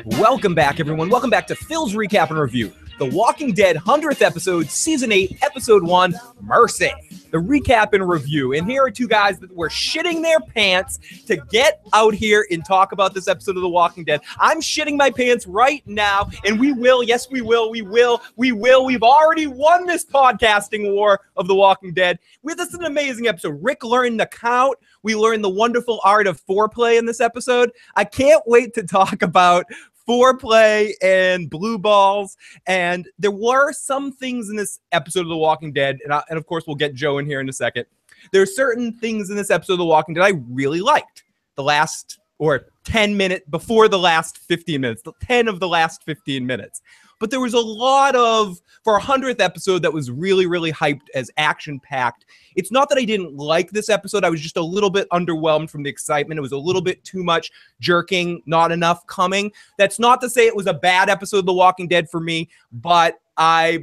Welcome back, everyone. Welcome back to Phil's Recap and Review. The Walking Dead 100th episode, Season 8, Episode 1, Mercy. The recap and review. And here are two guys that were shitting their pants to get out here and talk about this episode of The Walking Dead. I'm shitting my pants right now, and we will. Yes, we will. We will. We've already won this podcasting war of The Walking Dead. This is an amazing episode. Rick learned the count. We learned the wonderful art of foreplay in this episode. I can't wait to talk about foreplay and blue balls, and there were some things in this episode of The Walking Dead, and of course we'll get Joe in here in a second. There are certain things in this episode of The Walking Dead I really liked. The last, or 10 minutes before the last 15 minutes, 10 of the last 15 minutes. But there was a lot of, for a 100th episode that was really, really hyped as action-packed. It's not that I didn't like this episode. I was just a little bit underwhelmed from the excitement. It was a little bit too much jerking, not enough coming. That's not to say it was a bad episode of The Walking Dead for me, but I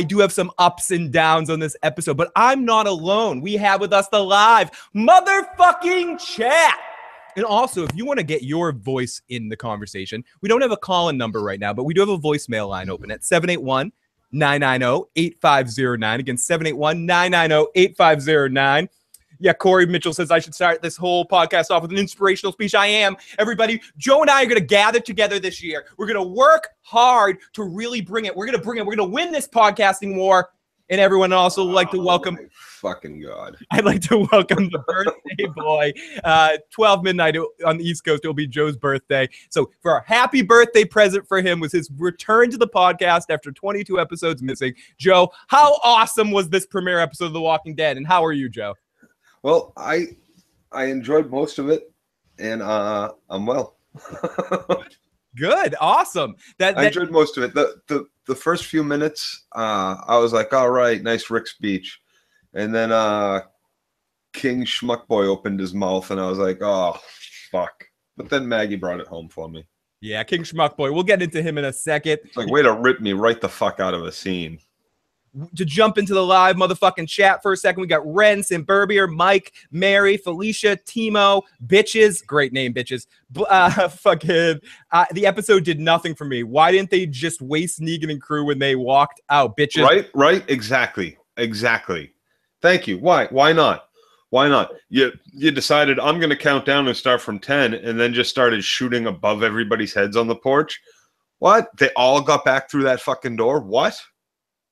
do have some ups and downs on this episode. But I'm not alone. We have with us the live motherfucking chat. And also, if you want to get your voice in the conversation, we don't have a call-in number right now, but we do have a voicemail line open at 781-990-8509. Again, 781-990-8509. Yeah, Corey Mitchell says I should start this whole podcast off with an inspirational speech. I am. Everybody, Joe and I are going to gather together this year. We're going to work hard to really bring it. We're going to bring it. We're going to win this podcasting war. And everyone also would like to welcome. My fucking God. I'd like to welcome the birthday boy. 12 midnight on the East Coast, it'll be Joe's birthday. So for a happy birthday present for him was his return to the podcast after 22 episodes missing. Joe, how awesome was this premiere episode of The Walking Dead? And how are you, Joe? Well, I enjoyed most of it, and I'm well. Good. Awesome. I enjoyed most of it. The first few minutes, I was like, all right, nice Rick speech. And then King Schmuckboy opened his mouth, and I was like, oh, fuck. But then Maggie brought it home for me. Yeah, King Schmuckboy. We'll get into him in a second. It's like, way to rip me right the fuck out of a scene. To jump into the live motherfucking chat for a second, we got Ren, Simburbier, Mike, Mary, Felicia, Timo, Bitches. Great name, Bitches. The episode did nothing for me. Why didn't they just waste Negan and crew when they walked out, Bitches? Right. Exactly. Thank you. Why not? You decided I'm going to count down and start from 10 and then just started shooting above everybody's heads on the porch. What? They all got back through that fucking door? What?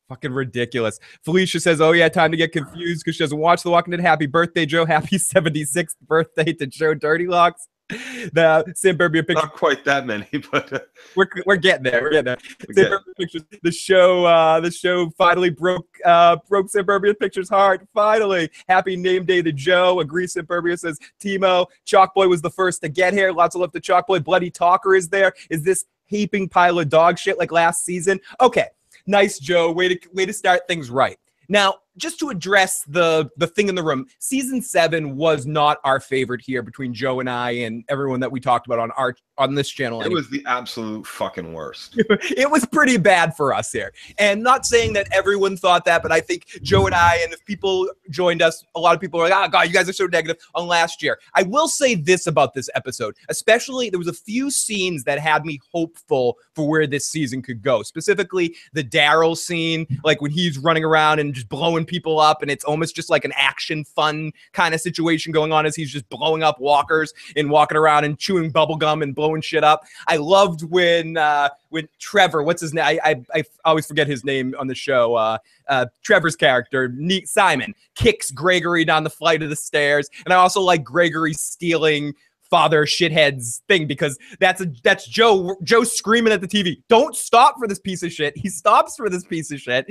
Fucking ridiculous. Felicia says, oh yeah, time to get confused because she doesn't watch The Walking Dead. Happy birthday, Joe. Happy 76th birthday to Joe Dirty Locks. The Simburbia picture. Not quite that many, but we're getting there. Pictures. The show finally broke Simburbia Pictures' heart. Finally. Happy name day to Joe. Agree. Simburbia says Timo. Chalkboy was the first to get here. Lots of love to Chalkboy. Bloody Talker is there. Is this heaping pile of dog shit like last season? Okay. Nice, Joe. Way to start things right. Now, just to address the thing in the room, season 7 was not our favorite here between Joe and I and everyone that we talked about on this channel. It was the absolute fucking worst. It was pretty bad for us here. And not saying that everyone thought that, but I think Joe and I, and if people joined us, a lot of people are like, oh, God, you guys are so negative on last year. I will say this about this episode, especially there was a few scenes that had me hopeful for where this season could go. Specifically, the Daryl scene, like when he's running around and just blowing people up, and it's almost just like an action fun kind of situation going on as he's just blowing up walkers and walking around and chewing bubble gum and blowing shit up. I loved when Trevor, what's his name? I always forget his name on the show. Trevor's character, Simon, kicks Gregory down the flight of the stairs. And I also like Gregory stealing father shithead's thing because that's Joe screaming at the TV. Don't stop for this piece of shit. He stops for this piece of shit,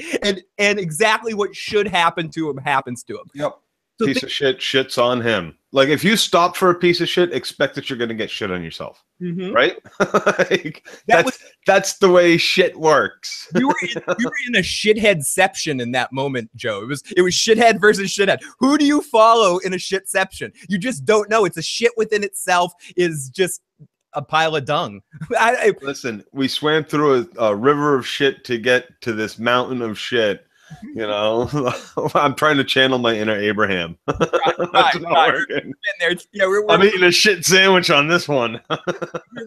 and exactly what should happen to him happens to him. Yep. So piece of shit shits on him. Like if you stop for a piece of shit, expect that you're gonna get shit on yourself. Mm-hmm. Right? Like, that's the way shit works. you were in a shitheadception in that moment, Joe. It was shithead versus shithead. Who do you follow in a shitception? You just don't know. It's a shit within itself is just a pile of dung. Listen, we swam through a river of shit to get to this mountain of shit. You know, I'm trying to channel my inner Abraham. That's not working. There. Yeah, I'm eating a shit sandwich on this one.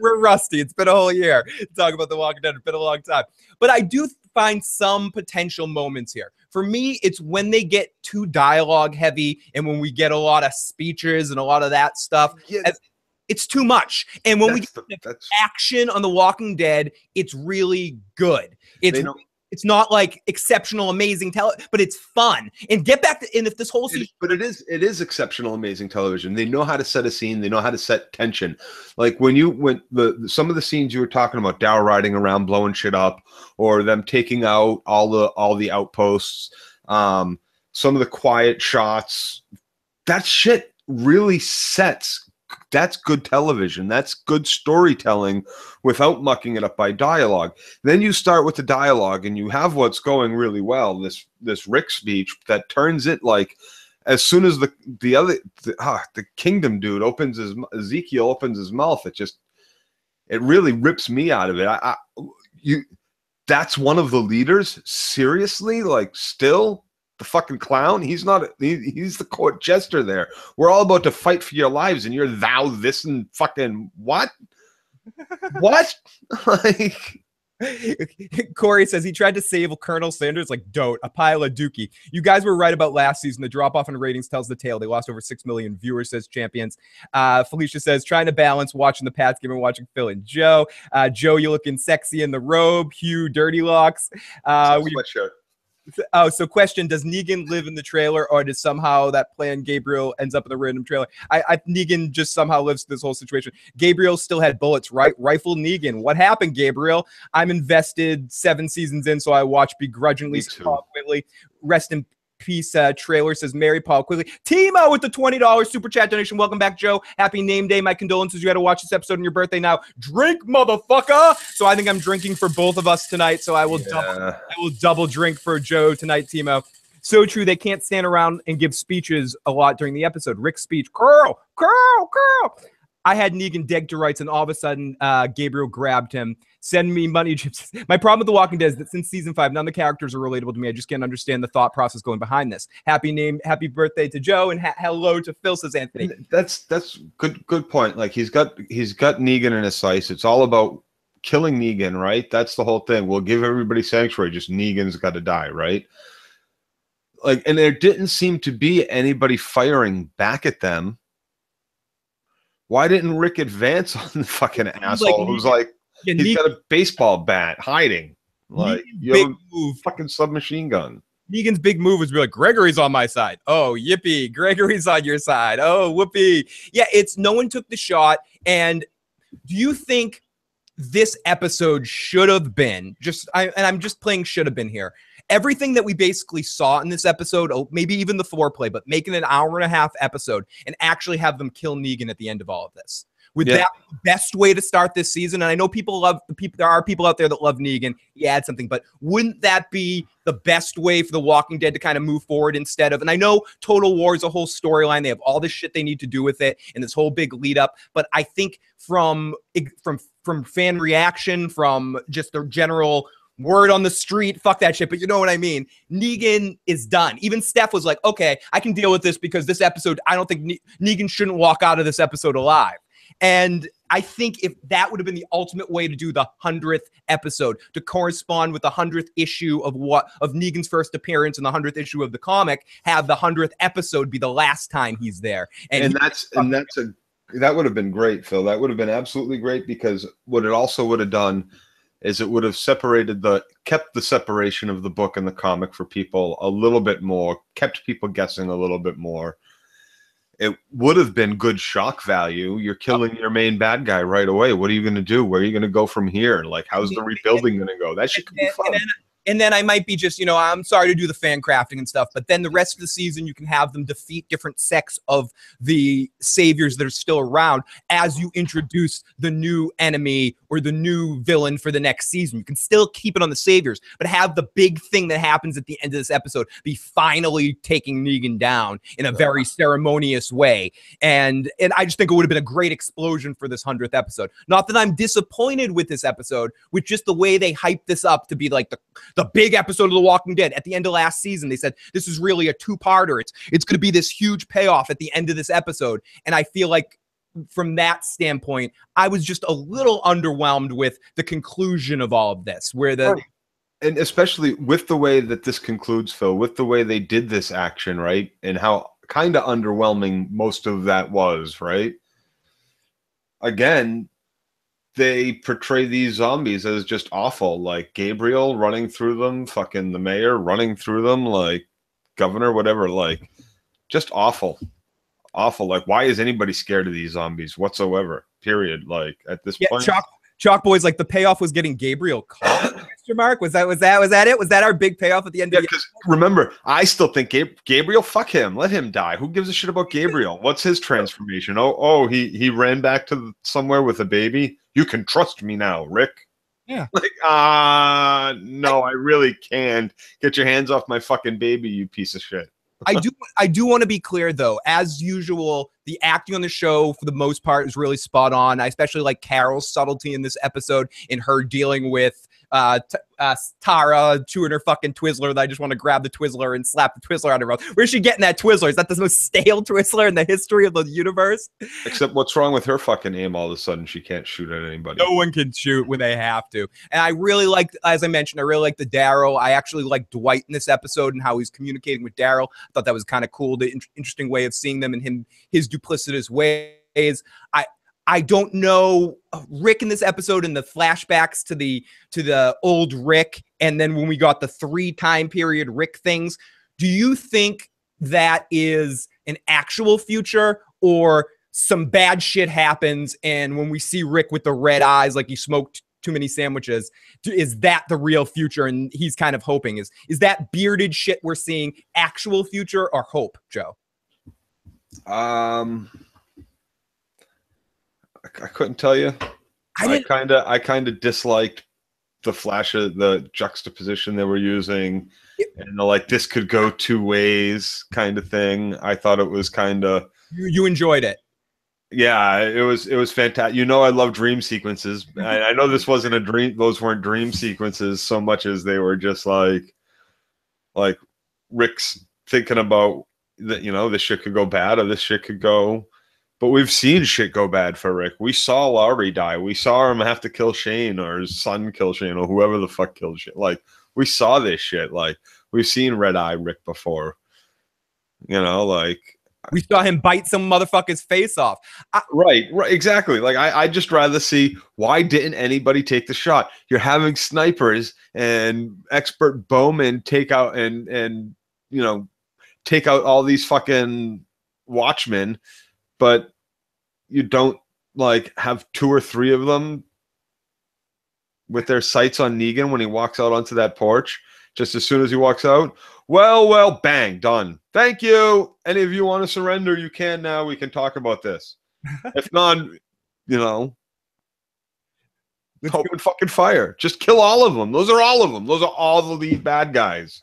We're rusty. It's been a whole year. Talk about The Walking Dead. It's been a long time. But I do find some potential moments here. For me, it's when they get too dialogue heavy and when we get a lot of speeches and a lot of that stuff. Yeah. It's too much. And when we get action on The Walking Dead, it's really good. It's not like exceptional, amazing but it's fun. And get back to, and if this whole season, but it is exceptional, amazing television. They know how to set a scene. They know how to set tension. Like when some of the scenes you were talking about, Dow riding around blowing shit up, or them taking out all the outposts, some of the quiet shots, that shit really sets. That's good television. That's good storytelling without mucking it up by dialogue. Then you start with the dialogue and you have what's going really well, this Rick speech that turns it like, as soon as the Kingdom dude Ezekiel opens his mouth, it really rips me out of it. That's one of the leaders, seriously, like still. The fucking clown, he's the court jester there. We're all about to fight for your lives and you're thou this and fucking what like Corey says he tried to save Colonel Sanders like dote, a pile of dookie. You guys were right about last season. The drop off in ratings tells the tale. They lost over 6 million viewers, says Champions. Felicia says trying to balance watching the Pats game and watching Phil and Joe. Joe, you looking sexy in the robe. Hugh, dirty locks. Sweatshirt. Oh, so question, does Negan live in the trailer, or does somehow that plan Gabriel ends up in the random trailer? Negan just somehow lives through this whole situation. Gabriel still had bullets, right? Rifle Negan. What happened, Gabriel? I'm invested 7 seasons in, so I watch begrudgingly. Paul Quigley. Rest in peace. Trailer says Mary Paul Quigley. Timo with the $20 super chat donation. Welcome back, Joe. Happy name day. My condolences. You got to watch this episode on your birthday now. Drink, motherfucker. So I think I'm drinking for both of us tonight. So I will double drink for Joe tonight, Timo. So true. They can't stand around and give speeches a lot during the episode. Rick's speech. Curl. I had Negan dead to rights, and all of a sudden, Gabriel grabbed him. Send me money, gypsies. My problem with The Walking Dead is that since season 5, none of the characters are relatable to me. I just can't understand the thought process going behind this. Happy birthday to Joe, and hello to Phil, says Anthony. That's good point. Like he's got Negan in his sights. It's all about killing Negan, right? That's the whole thing. We'll give everybody sanctuary. Just Negan's got to die, right? Like, and there didn't seem to be anybody firing back at them. Why didn't Rick advance on the fucking asshole who's like, he's got a baseball bat hiding? Like, you have a fucking submachine gun. Negan's big move was be like, Gregory's on my side. Oh, yippee. Gregory's on your side. Oh, whoopee. Yeah, no one took the shot. And do you think this episode should have been, I'm just playing should have been here, everything that we basically saw in this episode, maybe even the foreplay, but making an hour-and-a-half episode and actually have them kill Negan at the end of all of this? Would that be the best way to start this season? And I know there are people out there that love Negan. You add something, but wouldn't that be the best way for The Walking Dead to kind of move forward instead of, and I know Total War is a whole storyline. They have all this shit they need to do with it and this whole big lead up. But I think from fan reaction, from just the general word on the street, fuck that shit, but you know what I mean? Negan is done. Even Steph was like, okay, I can deal with this because this episode, I don't think Negan shouldn't walk out of this episode alive. And I think if that would have been the ultimate way to do the 100th episode, to correspond with the 100th issue of Negan's first appearance and the 100th issue of the comic, have the 100th episode be the last time he's there. That would have been great, Phil. That would have been absolutely great, because what it also would have done is it would have kept the separation of the book and the comic for people a little bit more, kept people guessing a little bit more. It would have been good shock value. You're killing your main bad guy right away. What are you going to do? Where are you going to go from here? Like, how's the rebuilding going to go? That shit could be fun. And then I might be just, I'm sorry to do the fan crafting and stuff, but then the rest of the season, you can have them defeat different sects of the saviors that are still around as you introduce the new enemy or the new villain for the next season. You can still keep it on the saviors, but have the big thing that happens at the end of this episode be finally taking Negan down in a very ceremonious way. And I just think it would have been a great explosion for this 100th episode. Not that I'm disappointed with this episode, with just the way they hyped this up to be like the big episode of The Walking Dead at the end of last season. They said this is really a two-parter. It's going to be this huge payoff at the end of this episode. And I feel like from that standpoint, I was just a little underwhelmed with the conclusion of all of this, where the and especially with the way that this concludes, Phil, with the way they did this action, right? And how kind of underwhelming most of that was, right? Again, they portray these zombies as just awful, like Gabriel running through them, fucking the mayor running through them, like governor, whatever, like just awful. Awful. Like, why is anybody scared of these zombies whatsoever? Period. Like at this point. Chalk Boy's like the payoff was getting Gabriel caught. Mark, was that it? Was that our big payoff at the end? Yeah, because remember, I still think Gabriel, fuck him, let him die. Who gives a shit about Gabriel? What's his transformation? Oh, he ran back to somewhere with a baby. You can trust me now, Rick. Yeah. Like, no, I really can't. Get your hands off my fucking baby, you piece of shit. I do want to be clear, though. As usual, the acting on the show, for the most part, is really spot on. I especially like Carol's subtlety in this episode, in her dealing with Tara chewing her fucking Twizzler. That I just want to grab the Twizzler and slap the Twizzler out of her mouth. Where's she getting that Twizzler? Is that the most stale Twizzler in the history of the universe? Except what's wrong with her fucking aim all of a sudden? She can't shoot at anybody. No one can shoot when they have to. And I really like, as I mentioned, I really like the Daryl. I actually like Dwight in this episode and how he's communicating with Daryl. I thought that was kind of cool. The interesting way of seeing them and his duplicitous ways. I don't know Rick in this episode and the flashbacks to the old Rick, and then when we got the 3 time period Rick things. Do you think that is an actual future, or some bad shit happens and when we see Rick with the red eyes like he smoked too many sandwiches, is that the real future? And he's kind of hoping is that bearded shit we're seeing actual future or hope, Joe? I couldn't tell you. I kind of disliked the flash of the juxtaposition they were using, and like this could go 2 ways kind of thing. I thought it was kind of. You enjoyed it. Yeah, it was fantastic. You know, I love dream sequences. I know this wasn't a dream; those weren't dream sequences so much as they were just like Rick's thinking about that. You know, this shit could go bad, or this shit could go. But we've seen shit go bad for Rick. We saw Laurie die. We saw him have to kill Shane, or his son kill Shane, or whoever the fuck killed Shane. Like, we saw this shit. Like, we've seen Red Eye Rick before. You know, like. We saw him bite some motherfucker's face off. Right, exactly. Like, I'd just rather see, why didn't anybody take the shot? You're having snipers and expert bowmen take out and you know, take out all these fucking watchmen, but you don't like have 2 or 3 of them with their sights on Negan when he walks out onto that porch. Just as soon as he walks out, well, bang, done. Thank you. Any of you want to surrender? You can now. We can talk about this. If not, you know, open fucking fire. Just kill all of them. Those are all of them. Those are all the lead bad guys.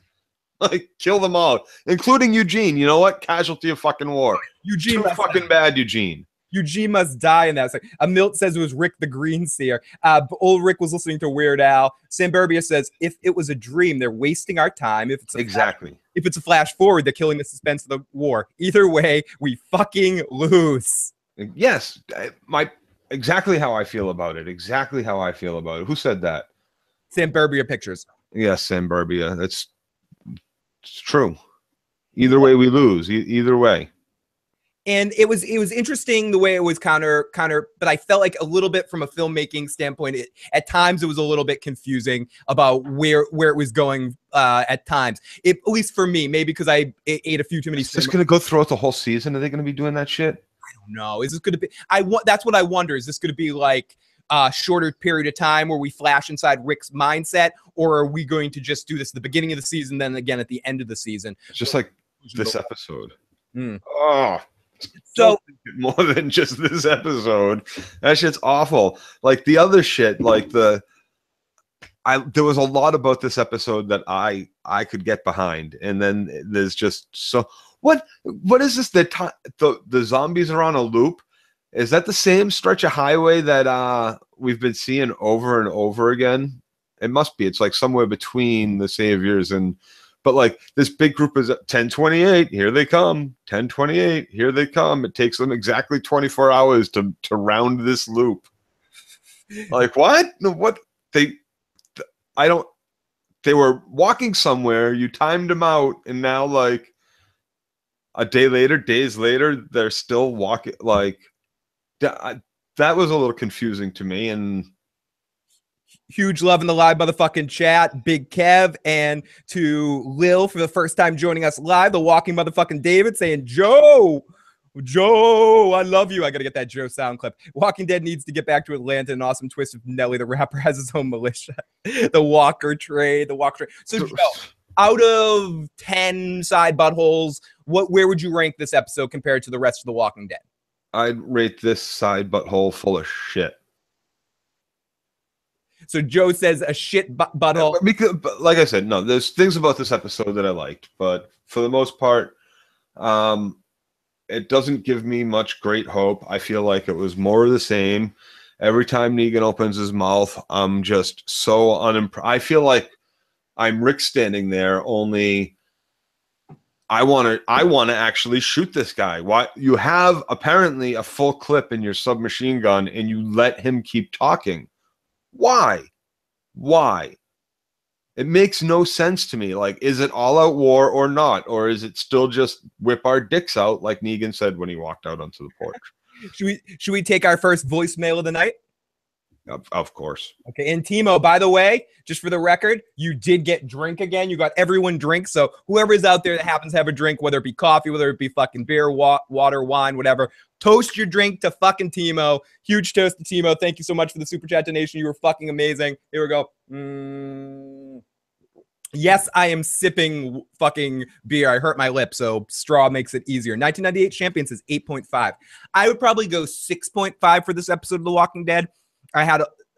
Like, kill them all, including Eugene. You know what? Casualty of fucking war. Eugene, too fucking bad, Eugene. Eugene must die in that. Milt says it was Rick the Green Seer. Old Rick was listening to Weird Al. Sam Burbia says, if it was a dream, they're wasting our time. If it's if it's a flash forward, they're killing the suspense of the war. Either way, we fucking lose. Yes, exactly how I feel about it. Exactly how I feel about it. Who said that? Sam Burbia Pictures. Yes, Sam Burbia. It's true. Either way, we lose. Either way. And it was interesting the way it was counter, but I felt like a little bit from a filmmaking standpoint, at times it was a little bit confusing about where it was going at times. At least for me, maybe because I ate a few too many. Is this going to go throughout the whole season? Are they going to be doing that shit? I don't know. Is this going to be? That's what I wonder. Is this going to be like a shorter period of time where we flash inside Rick's mindset, or are we going to just do this at the beginning of the season, then again at the end of the season? It's just like this episode. Mm. Oh. So more than just this episode. That shit's awful. Like the other shit, like there was a lot about this episode that I could get behind, and then there's just so what is this? The zombies are on a loop. Is that the same stretch of highway that we've been seeing over and over again It must be. It's like somewhere between the Saviors and, but like this big group is 1028. Here they come. 1028. Here they come. It takes them exactly 24 hours to round this loop. Like what? No, what I don't. They were walking somewhere. You timed them out, and now like a day later, days later, they're still walking. Like that was a little confusing to me. And huge love in the live motherfucking chat, Big Kev, and to Lil for the first time joining us live, the walking motherfucking David saying, Joe, I love you. I gotta get that Joe sound clip. Walking Dead needs to get back to Atlanta. An awesome twist of Nelly, the rapper, has his own militia. The Walker trade. So Joe, out of 10 side buttholes, where would you rank this episode compared to the rest of The Walking Dead? I'd rate this side butthole full of shit. So Joe says a shit butthole. Because, like I said, no, there's things about this episode that I liked, but for the most part, it doesn't give me much great hope. I feel like it was more of the same. Every time Negan opens his mouth, I'm just so unimpressed. I feel like I'm Rick standing there, only I want to actually shoot this guy. Why? You have apparently a full clip in your submachine gun and you let him keep talking. Why? It makes no sense to me. Like, is it all out war or not? Or is it still just whip our dicks out like Negan said when he walked out onto the porch? Should we take our first voicemail of the night? Of course. Okay, and Timo, by the way, just for the record, you did get drink again. You got everyone drink. So whoever's out there that happens to have a drink, whether it be coffee, whether it be fucking beer, water, wine, whatever, toast your drink to fucking Timo. Huge toast to Timo. Thank you so much for the super chat donation. You were fucking amazing. Here we go. Yes, I am sipping fucking beer. I hurt my lip, so straw makes it easier. 1998 Champion says 8.5. I would probably go 6.5 for this episode of The Walking Dead.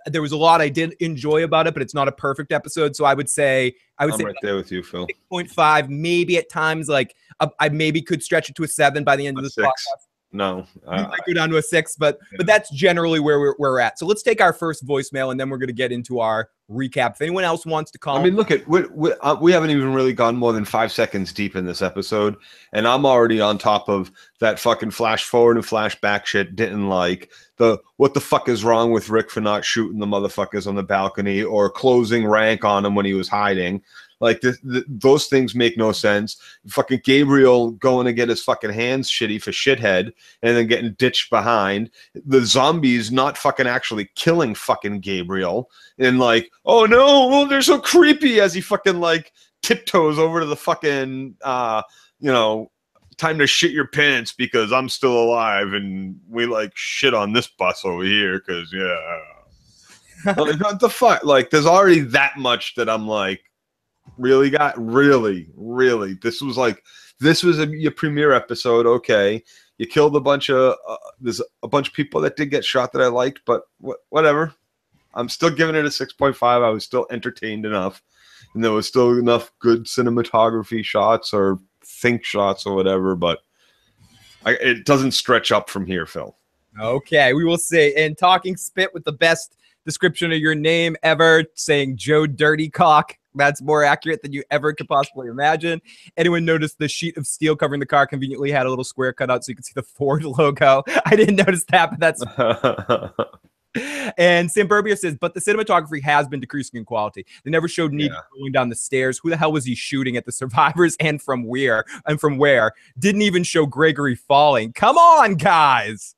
There was a lot I did enjoy about it, but it's not a perfect episode. So I would say I'm right there with you, Phil. 6.5, maybe at times, like I maybe could stretch it to a 7 by the end of this podcast. No, I might go down to a 6, but that's generally where we're at. So let's take our first voicemail, and then we're going to get into our recap. If anyone else wants to call, I mean, look at we haven't even really gone more than 5 seconds deep in this episode, and I'm already on top of that fucking flash forward and flash back shit. Didn't like what the fuck is wrong with Rick for not shooting the motherfuckers on the balcony or closing rank on him when he was hiding. Like those things make no sense. Fucking Gabriel going to get his fucking hands shitty for shithead and then getting ditched behind. The zombies not fucking actually killing fucking Gabriel. And like, oh no, they're so creepy as he fucking like tiptoes over to the fucking, time to shit your pants because I'm still alive and we like shit on this bus over here because, yeah. Like, what the fuck? Like, there's already that much that I'm like, really this was your premiere episode. Okay, you killed a bunch of there's a bunch of people that did get shot that I liked, but whatever. I'm still giving it a 6.5. I was still entertained enough, and there was still enough good cinematography shots or think shots or whatever, but it doesn't stretch up from here, Phil. Okay, we will see. And Talking Spit with the best description of your name ever, saying Joe Dirty Cock. That's more accurate than you ever could possibly imagine. Anyone notice the sheet of steel covering the car conveniently had a little square cut out so you could see the Ford logo? I didn't notice that, but that's... And Sam Burbia says, but the cinematography has been decreasing in quality. They never showed Negan going down the stairs. Who the hell was he shooting at the survivors and from where? Didn't even show Gregory falling. Come on, guys.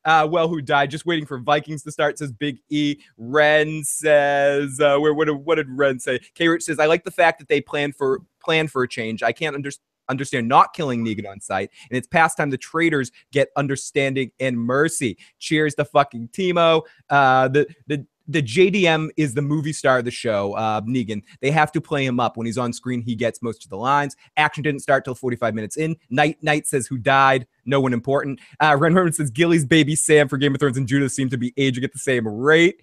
Who died? Just waiting for Vikings to start, says Big E. Ren says, what did Ren say? K-Rich says, I like the fact that they plan for a change. I can't understand not killing Negan on sight, and it's past time the traitors get understanding and mercy. Cheers to fucking Timo. The JDM is the movie star of the show, Negan. They have to play him up. When he's on screen, he gets most of the lines. Action didn't start till 45 minutes in. Night says, who died? No one important. Ren Herman says, Gilly's baby Sam for Game of Thrones and Judas seem to be aging at the same rate.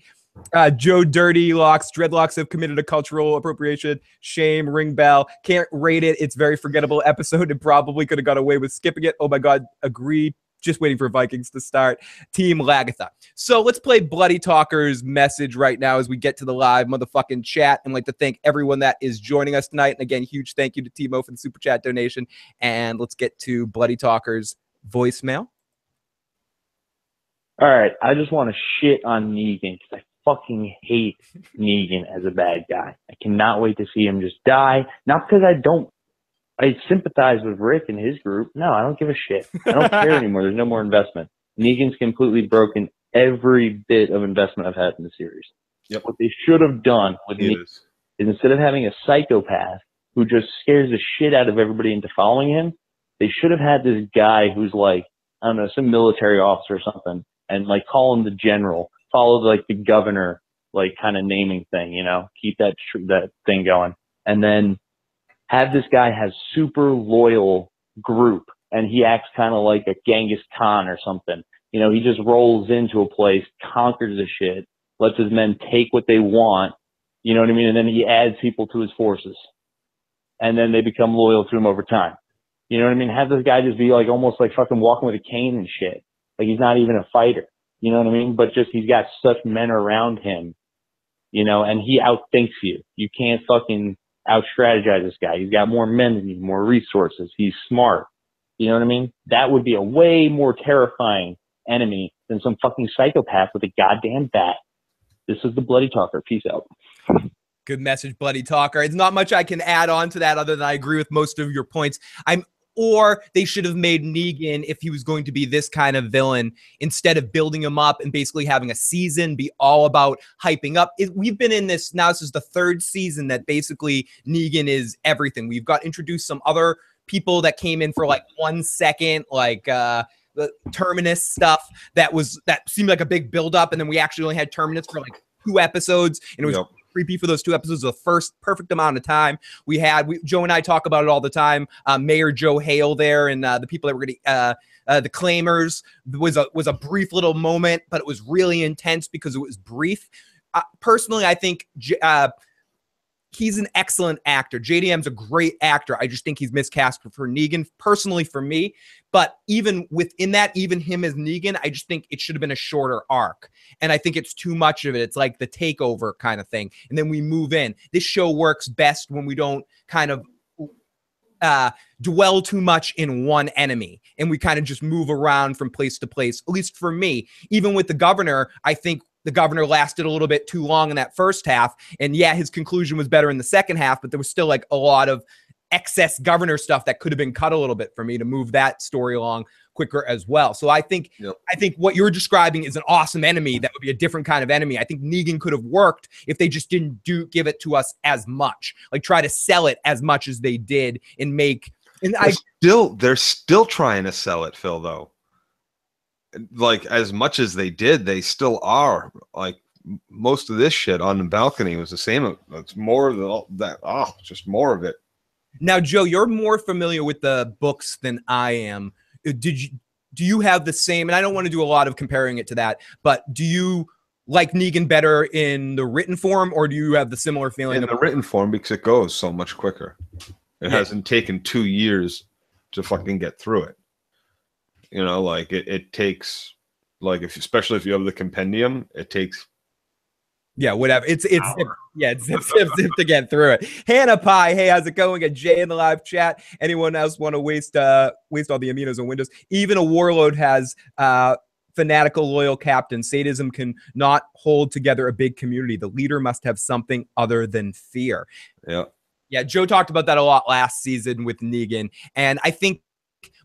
Joe Dirty Locks, Dreadlocks have committed a cultural appropriation. Shame, ring bell. Can't rate it. It's very forgettable episode and probably could have got away with skipping it. Oh my God, agree. Just waiting for Vikings to start. Team Lagatha. So let's play Bloody Talker's message right now as we get to the live motherfucking chat. And like to thank everyone that is joining us tonight. And again, huge thank you to Timo for the super chat donation. And let's get to Bloody Talker's voicemail. All right, I just want to shit on Negan because I fucking hate Negan as a bad guy. I cannot wait to see him just die. Not because I sympathize with Rick and his group. No, I don't give a shit. I don't care anymore. There's no more investment. Negan's completely broken every bit of investment I've had in the series. Yep. What they should have done with Negan is instead of having a psychopath who just scares the shit out of everybody into following him, they should have had this guy who's like, I don't know, some military officer or something, and like call him the general, follow like the governor, like kind of naming thing, you know, keep that thing going. And then have this guy has super loyal group and he acts kind of like a Genghis Khan or something. You know, he just rolls into a place, conquers the shit, lets his men take what they want. You know what I mean? And then he adds people to his forces and then they become loyal to him over time. You know what I mean? Have this guy just be like almost like fucking walking with a cane and shit. Like he's not even a fighter. You know what I mean? But just he's got such men around him, you know, and he outthinks you. You can't fucking out-strategize this guy. He's got more men than you, more resources. He's smart. You know what I mean? That would be a way more terrifying enemy than some fucking psychopath with a goddamn bat. This is the Bloody Talker. Peace out. Good message, Bloody Talker. It's not much I can add on to that other than I agree with most of your points. Or they should have made Negan, if he was going to be this kind of villain, instead of building him up and basically having a season be all about hyping up. We've been in this now. This is the third season that basically Negan is everything. We've got introduced some other people that came in for like 1 second, like the Terminus stuff that seemed like a big buildup, and then we actually only had Terminus for like 2 episodes, and it was creepy for those 2 episodes. The first perfect amount of time Joe and I talk about it all the time. Mayor Joe Hale there and the people that were going to the Claimers was a brief little moment, but it was really intense because it was brief. Personally, I think he's an excellent actor. JDM's a great actor. I just think he's miscast for Negan, personally for me. But even within that, even him as Negan, I just think it should have been a shorter arc. And I think it's too much of it. It's like the takeover kind of thing. And then we move in. This show works best when we don't kind of dwell too much in one enemy. And we kind of just move around from place to place, at least for me. Even with the governor, I think the governor lasted a little bit too long in that first half. And yeah, his conclusion was better in the second half, but there was still like a lot of excess governor stuff that could have been cut a little bit for me to move that story along quicker as well. So I think what you're describing is an awesome enemy. That would be a different kind of enemy. I think Negan could have worked if they just didn't give it to us as much, like try to sell it as much as they did and make. And they're still trying to sell it, Phil, though. Like as much as they did, they still are. Like most of this shit on the balcony was the same. It's more of that. Oh, just more of it. Now, Joe, you're more familiar with the books than I am. Do you have the same? And I don't want to do a lot of comparing it to that, but do you like Negan better in the written form, or do you have the similar feeling? In the written form, because it goes so much quicker. It hasn't taken 2 years to fucking get through it. You know, like it takes, like especially if you have the compendium, it takes. Yeah, whatever. It's zip to get through it. Hannah Pie, hey, how's it going? Got Jay in the live chat. Anyone else want to waste all the aminos on Windows? Even a warlord has fanatical loyal captain. Sadism can not hold together a big community. The leader must have something other than fear. Yeah, Joe talked about that a lot last season with Negan, and I think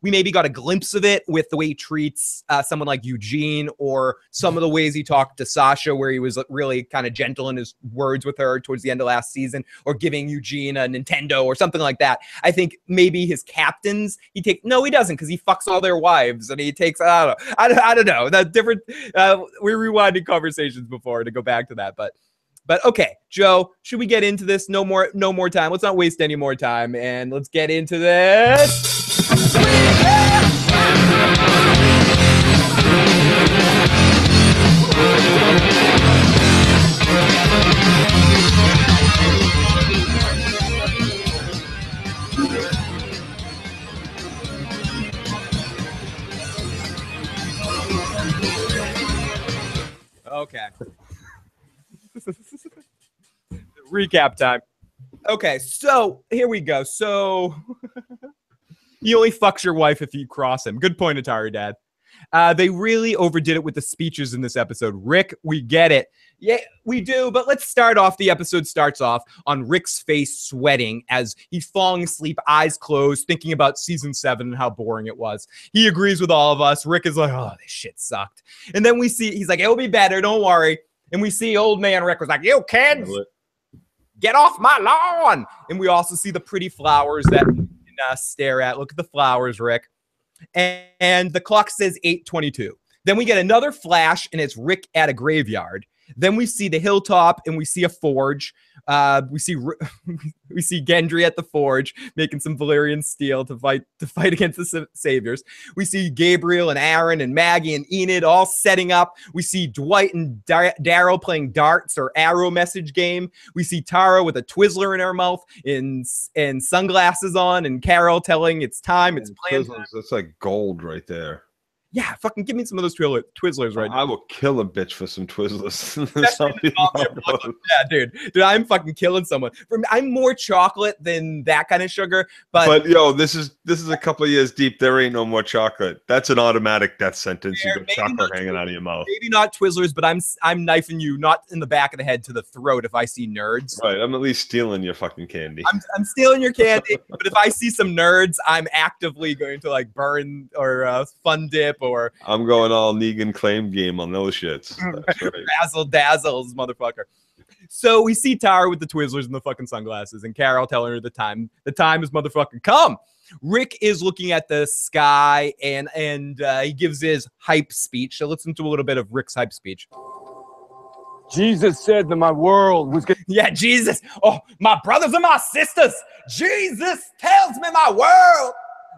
we maybe got a glimpse of it with the way he treats someone like Eugene, or some of the ways he talked to Sasha, where he was really kind of gentle in his words with her towards the end of last season, or giving Eugene a Nintendo or something like that. I think maybe his captains, he doesn't, because he fucks all their wives, and he takes, I don't know, that different, we rewinded conversations before to go back to that, but okay, Joe, should we get into this? No more time. Let's not waste any more time, and let's get into this. Recap time. Okay, so here we go. So he only fucks your wife if you cross him. Good point, Atari Dad. They really overdid it with the speeches in this episode. Rick, we get it. Yeah, we do. But let's start off. The episode starts off on Rick's face sweating as he's falling asleep, eyes closed, thinking about season 7 and how boring it was. He agrees with all of us. Rick is like, oh, this shit sucked. And then we see, he's like, it'll be better. Don't worry. And we see old man Rick was like, you kids, get off my lawn. And we also see the pretty flowers that we can stare at. Look at the flowers, Rick. And the clock says 8:22. Then we get another flash, and it's Rick at a graveyard. Then we see the hilltop, and we see a forge. We see Gendry at the forge making some Valyrian steel to fight against the saviors. We see Gabriel and Aaron and Maggie and Enid all setting up. We see Dwight and Daryl playing darts or arrow message game. We see Tara with a Twizzler in her mouth and sunglasses on, and Carol telling it's time. It's planned. That's like gold right there. Yeah, fucking give me some of those Twizzlers right now. I will kill a bitch for some Twizzlers. Yeah, dude, I'm fucking killing someone. I'm more chocolate than that kind of sugar. But yo, this is a couple of years deep. There ain't no more chocolate. That's an automatic death sentence. You got chocolate hanging out of your mouth. Maybe not Twizzlers, but I'm knifing you not in the back of the head to the throat if I see nerds. Right, I'm at least stealing your fucking candy. I'm stealing your candy, but if I see some nerds, I'm actively going to like burn or fun dip. Or I'm going all Negan claim game on those shits. That's right. Razzle dazzles, motherfucker. So we see Tara with the Twizzlers and the fucking sunglasses, and Carol telling her the time. The time is motherfucking come. Rick is looking at the sky, and he gives his hype speech. So listen to a little bit of Rick's hype speech. Jesus said that my world was gonna... Yeah, Jesus. Oh, my brothers and my sisters. Jesus tells me my world.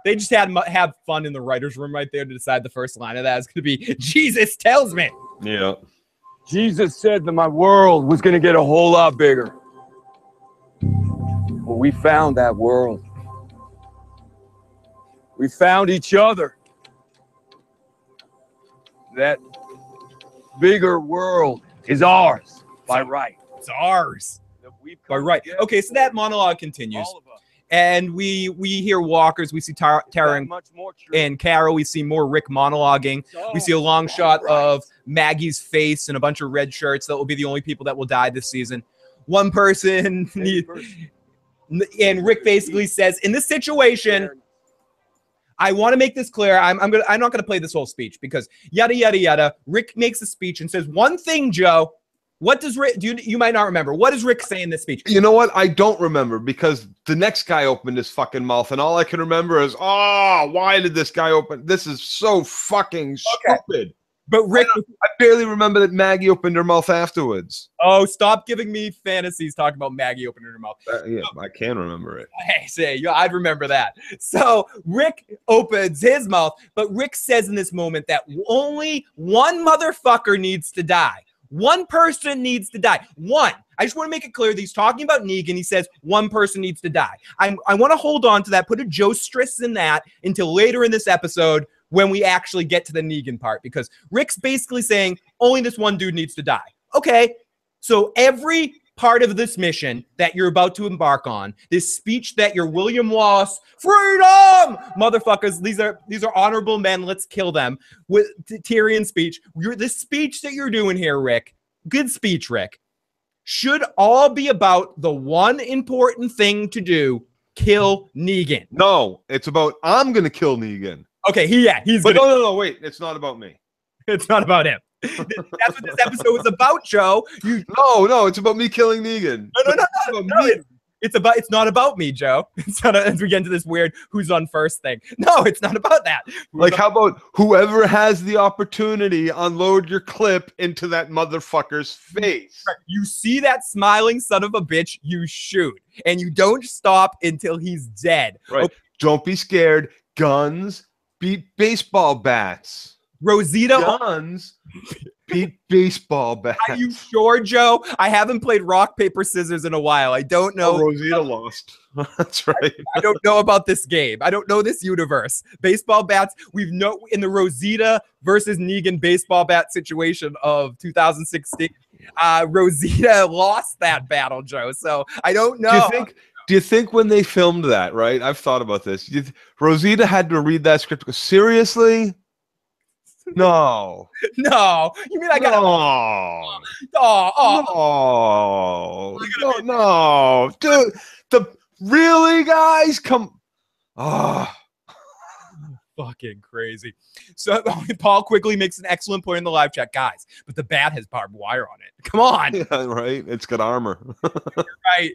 They just had have fun in the writer's room right there to decide the first line of that is going to be, Jesus tells me. Yeah. Jesus said that my world was going to get a whole lot bigger. Well, we found that world. We found each other. That bigger world is ours by right. It's ours. By right. Okay, so that monologue continues. And we hear walkers. We see Tara and Carol. We see more Rick monologuing. We see a long shot of Maggie's face and a bunch of red shirts. That will be the only people that will die this season. One person. And Rick basically says, in this situation, I want to make this clear. I'm not gonna play this whole speech because yada yada yada. Rick makes a speech and says one thing, Joe. What does Rick do? You might not remember. What does Rick say in this speech? You know what? I don't remember because the next guy opened his fucking mouth, and all I can remember is, oh, why did this guy open? This is so fucking stupid. But Rick, I barely remember that Maggie opened her mouth afterwards. Oh, stop giving me fantasies talking about Maggie opening her mouth. Yeah, I can remember it. Hey, say, I'd remember that. So Rick opens his mouth, but Rick says in this moment that only one motherfucker needs to die. One person needs to die. One. I just want to make it clear that he's talking about Negan. He says one person needs to die. I want to hold on to that, put a Joe Striss in that until later in this episode when we actually get to the Negan part, because Rick's basically saying only this one dude needs to die. Okay, so every part of this mission that you're about to embark on, this speech that you're William Wallace, freedom, motherfuckers, these are honorable men, let's kill them, with Tyrion speech, this speech that you're doing here, Rick, good speech, Rick, should all be about the one important thing to do, kill Negan. No, it's about, I'm going to kill Negan. Okay, he's but no, wait, it's not about me. It's not about him. That's what this episode was about, Joe. No, it's about me killing Negan. No. It's not about me, Joe. It's not as we get into this weird who's on first thing. No, it's not about that. Like, how about whoever has the opportunity, unload your clip into that motherfucker's face. You see that smiling son of a bitch, you shoot. And you don't stop until he's dead. Right. Okay. Don't be scared. Guns beat baseball bats. Rosita guns beat baseball bats. Are you sure, Joe? I haven't played rock, paper, scissors in a while. I don't know. Oh, Rosita lost. That's right. I don't know about this game. I don't know this universe. Baseball bats, we've in the Rosita versus Negan baseball bat situation of 2016. Rosita lost that battle, Joe. So I don't know. Do you think when they filmed that, right? I've thought about this. Rosita had to read that script. Go, seriously? No. No. You mean I got no, dude. Really, guys? Come. Oh. Fucking crazy. So Paul quickly makes an excellent point in the live chat, guys, but the bat has barbed wire on it. Come on. Yeah, right. It's got armor.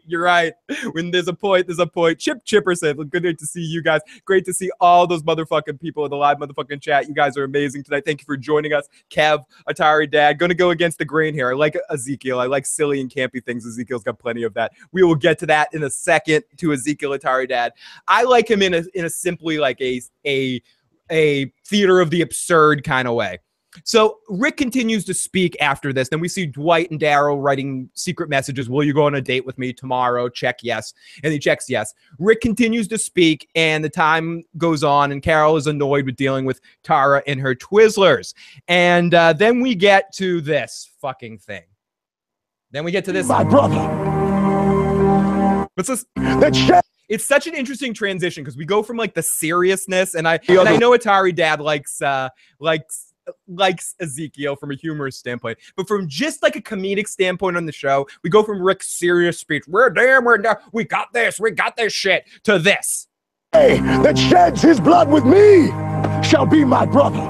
You're right. When there's a point, there's a point. Chipper said, good to see you guys. Great to see all those motherfucking people in the live motherfucking chat. You guys are amazing tonight. Thank you for joining us. Kev, Atari Dad, going to go against the grain here. I like Ezekiel. I like silly and campy things. Ezekiel's got plenty of that. We will get to that in a second to Ezekiel, Atari Dad. I like him in a simply like a theater of the absurd kind of way. So Rick continues to speak after this. Then we see Dwight and Daryl writing secret messages. Will you go on a date with me tomorrow? Check yes. And he checks yes. Rick continues to speak, and the time goes on, and Carol is annoyed with dealing with Tara and her Twizzlers. And then we get to this fucking thing. Then we get to this. My brother. What's this? That It's such an interesting transition because we go from like the seriousness, and I know Atari Dad likes Ezekiel from a humorous standpoint, but from just like a comedic standpoint on the show, we go from Rick's serious speech, we got this shit, to this. Hey, that sheds his blood with me shall be my brother.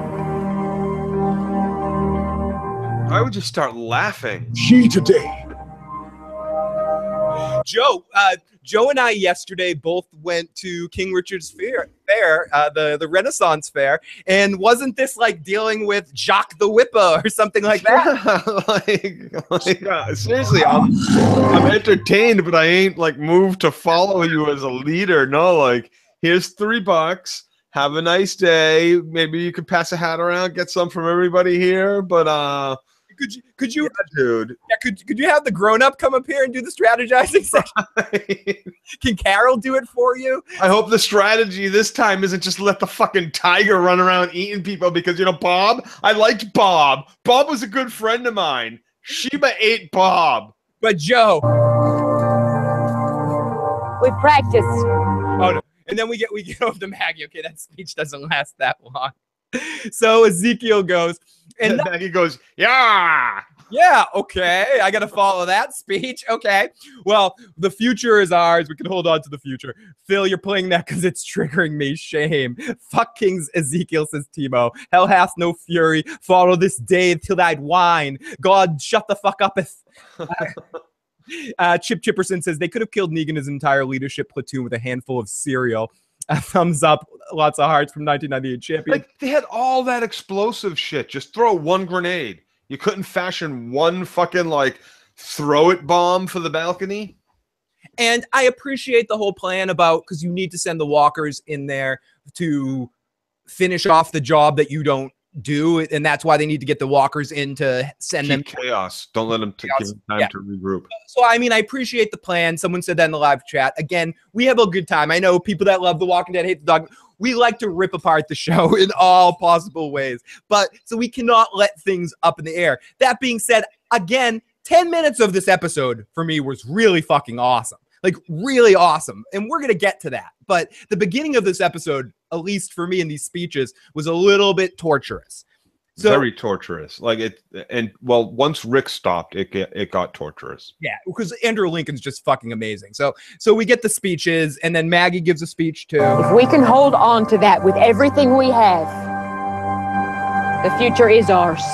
I would just start laughing. She today. Joe and I yesterday both went to King Richard's Fair, the Renaissance Fair, and wasn't this like dealing with Jacques the Whipper or something like that? Seriously, I'm entertained, but I ain't like moved to follow you as a leader. No, like here's $3. Have a nice day. Maybe you could pass a hat around, get some from everybody here, but Could you, yeah, dude? Yeah, could you have the grown up come up here and do the strategizing section? Can Carol do it for you? I hope the strategy this time isn't just let the fucking tiger run around eating people because, you know, Bob, I liked Bob. Bob was a good friend of mine. Sheba ate Bob. But Joe. We practiced. Oh, no. And then we get over to Maggie. Okay, that speech doesn't last that long. So Ezekiel goes, and Maggie goes, yeah. Yeah, okay. I got to follow that speech. Okay. Well, the future is ours. We can hold on to the future. Phil, you're playing that because it's triggering me. Shame. Fuck Kings Ezekiel, says Timo. Hell hath no fury. Follow this day till I'd whine. God, shut the fuck up. Chip Chipperson says they could have killed Negan his entire leadership platoon with a handful of cereal. Thumbs up, lots of hearts from 1998 champion. Like, they had all that explosive shit. Just throw one grenade. You couldn't fashion one fucking, like, throw-it bomb for the balcony? And I appreciate the whole plan about, because you need to send the walkers in there to finish off the job that you don't do, and that's why they need to get the walkers in to send them chaos. Don't let them give them time to regroup. So I mean, I appreciate the plan. Someone said that in the live chat. Again, we have a good time. I know people that love The Walking Dead hate the dog. We like to rip apart the show in all possible ways, but so we cannot let things up in the air. That being said, again, 10 minutes of this episode for me was really fucking awesome. Like, really awesome. And we're going to get to that. But the beginning of this episode, at least for me in these speeches, was a little bit torturous. So, very torturous. Like it, and well, once Rick stopped, it got torturous. Yeah, because Andrew Lincoln's just fucking amazing. So we get the speeches, and then Maggie gives a speech too. If we can hold on to that with everything we have, the future is ours.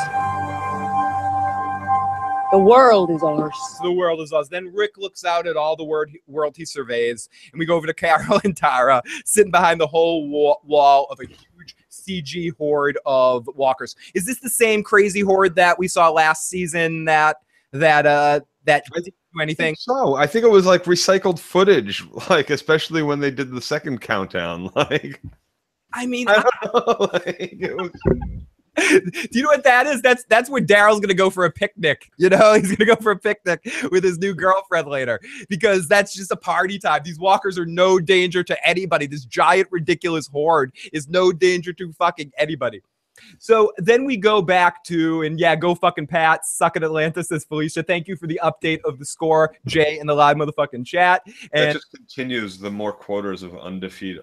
The world is ours. The world is ours. Then Rick looks out at all the world he surveys, and we go over to Carol and Tara sitting behind the whole wall of a huge CG horde of walkers. Is this the same crazy horde that we saw last season that didn't do anything? So I think it was like recycled footage, like especially when they did the second countdown. Like, I mean, I don't know, like, it was. Do you know what that is? That's where Daryl's gonna go for a picnic. You know, he's gonna go for a picnic with his new girlfriend later, because that's just a party time. These walkers are no danger to anybody. This giant ridiculous horde is no danger to fucking anybody. So then we go back to, and yeah, go fucking Pat, suck at Atlanta, says Felicia. Thank you for the update of the score, Jay, in the live motherfucking chat. And that just continues the more quarters of unanswered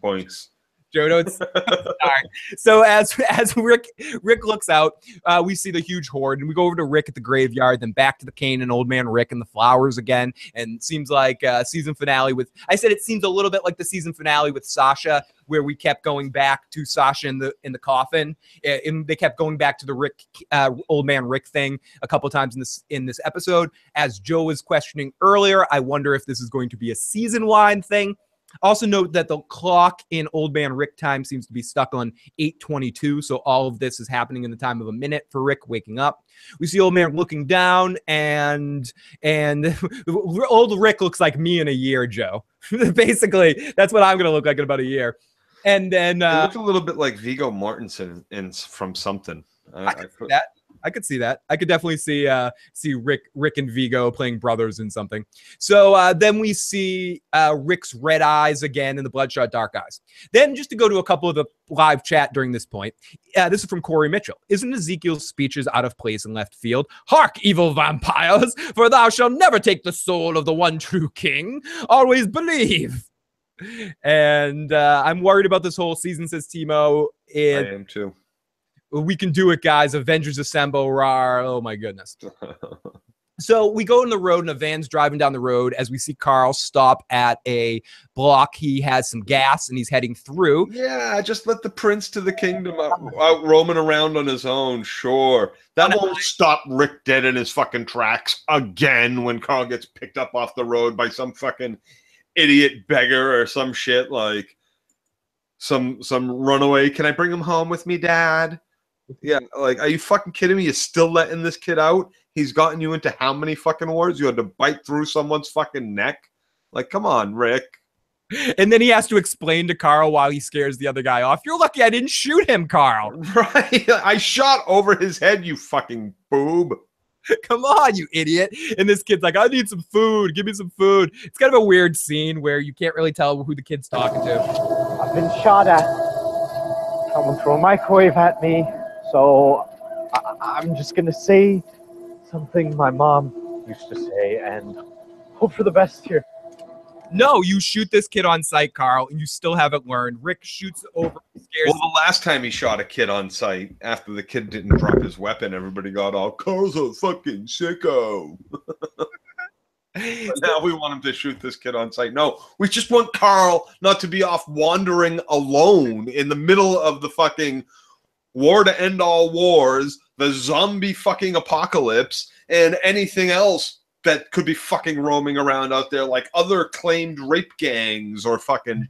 points. Joe, don't sorry. So as Rick looks out, we see the huge horde, and we go over to Rick at the graveyard, then back to the Kane and Old Man Rick and the flowers again. And it seems like season finale with. I said it seems a little bit like the season finale with Sasha, where we kept going back to Sasha in the coffin, and they kept going back to the Rick Old Man Rick thing a couple times in this episode. As Joe was questioning earlier, I wonder if this is going to be a season-wide thing. Also note that the clock in Old Man Rick time seems to be stuck on 8:22, so all of this is happening in the time of a minute for Rick waking up. We see Old Man looking down, and old Rick looks like me in a year, Joe. Basically, that's what I'm going to look like in about a year. And then... it looked a little bit like Viggo Mortensen from something. I could see that. I could definitely see Rick and Vigo playing brothers in something. So then we see Rick's red eyes again and the bloodshot dark eyes. Then just to go to a couple of the live chat during this point, this is from Corey Mitchell. Isn't Ezekiel's speeches out of place in left field? Hark, evil vampires, for thou shalt never take the soul of the one true king. Always believe. And I'm worried about this whole season, says Timo. I am too. We can do it, guys. Avengers Assemble. Rawr. Oh, my goodness. So we go in the road, and a van's driving down the road as we see Carl stop at a block. He has some gas, and he's heading through. Yeah, just let the prince to the kingdom out roaming around on his own. Sure. That won't stop Rick dead in his fucking tracks again when Carl gets picked up off the road by some fucking idiot beggar or some shit like some runaway. Can I bring him home with me, Dad? Yeah, like, are you fucking kidding me? You're still letting this kid out? He's gotten you into how many fucking wars? You had to bite through someone's fucking neck? Like, come on, Rick. And then he has to explain to Carl why he scares the other guy off. You're lucky I didn't shoot him, Carl. Right? I shot over his head, you fucking boob. Come on, you idiot. And this kid's like, I need some food. Give me some food. It's kind of a weird scene where you can't really tell who the kid's talking to. I've been shot at. Someone threw a microwave at me. So I'm just going to say something my mom used to say and hope for the best here. No, you shoot this kid on sight, Carl, and you still haven't learned. Rick shoots over. Well, the last time he shot a kid on sight, after the kid didn't drop his weapon, everybody got all, Carl's a fucking sicko. But now we want him to shoot this kid on sight. No, we just want Carl not to be off wandering alone in the middle of the fucking war to end all wars, the zombie fucking apocalypse, and anything else that could be fucking roaming around out there, like other claimed rape gangs or fucking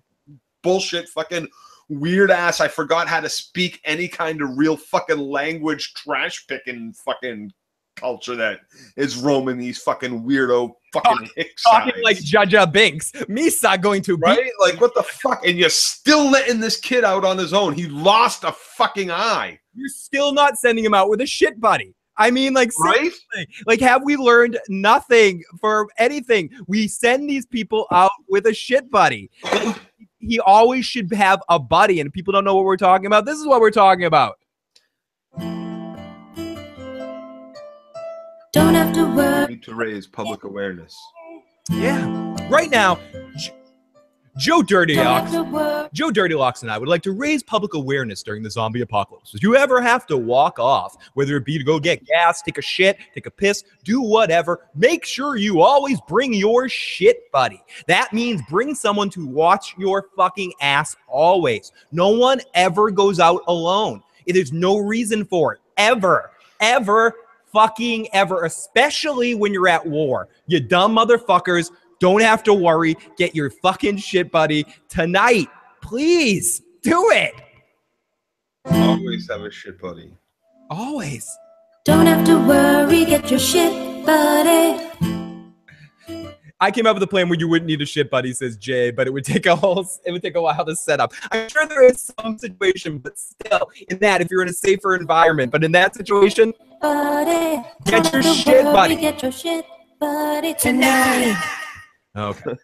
bullshit fucking weird ass, I forgot how to speak any kind of real fucking language, trash picking fucking culture that is roaming these fucking weirdo fucking hick talking sides. Like Jaja Binks. Misa going to right? Like, what the fuck? And you're still letting this kid out on his own. He lost a fucking eye. You're still not sending him out with a shit buddy. I mean, like, right? Like, have we learned nothing for anything? We send these people out with a shit buddy. He always should have a buddy, and people don't know what we're talking about. This is what we're talking about. Don't have to worry. We need to raise public awareness. Yeah. Right now, Joe Dirtylocks and I would like to raise public awareness during the zombie apocalypse. If you ever have to walk off, whether it be to go get gas, take a shit, take a piss, do whatever, make sure you always bring your shit buddy. That means bring someone to watch your fucking ass always. No one ever goes out alone. There's no reason for it. Ever. Fucking ever. Especially when you're at war. You dumb motherfuckers. Don't have to worry. Get your fucking shit buddy tonight. Please do it. Always have a shit buddy. Always. Don't have to worry. Get your shit buddy. I came up with a plan where you wouldn't need a shit buddy, says Jay, but it would take a while to set up. I'm sure there is some situation, but still, in that, if you're in a safer environment, but in that situation, buddy, get your shit buddy. Get your shit buddy tonight. Okay.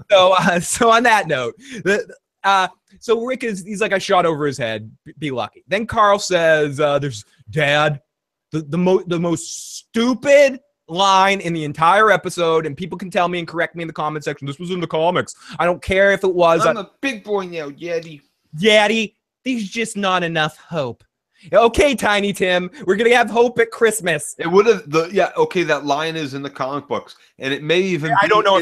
So on that note, So Rick he's like, I shot over his head. Be lucky. Then Carl says, there's Dad, the most stupid line in the entire episode, and people can tell me and correct me in the comment section. This was in the comics. I don't care if it was. I'm a big boy now, Yeti. Yeti, there's just not enough hope. Okay, Tiny Tim, we're gonna have hope at Christmas. It would have okay, that line is in the comic books, and it may even I don't know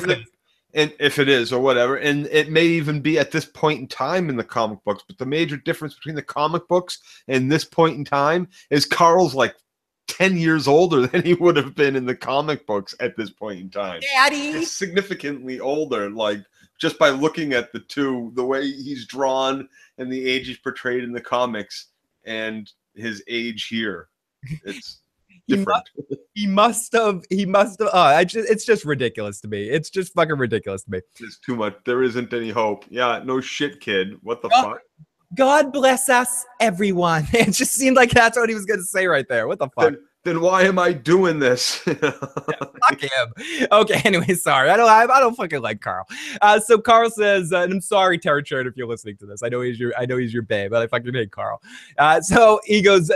if it is or whatever, and it may even be at this point in time in the comic books. But the major difference between the comic books and this point in time is Carl's like 10 years older than he would have been in the comic books at this point in time. Daddy, he's significantly older, like just by looking at the way he's drawn and the age he's portrayed in the comics and his age here. It's different. He must have. It's just ridiculous to me. It's just fucking ridiculous to me. It's too much. There isn't any hope. Yeah, no shit, kid. What the fuck? God bless us, everyone. It just seemed like that's what he was going to say right there. What the fuck? Then why am I doing this? Fuck him. Okay, anyway, sorry. I don't fucking like Carl. So Carl says, and I'm sorry, Terrachard, if you're listening to this. I know he's your babe, but I fucking hate Carl. So he goes,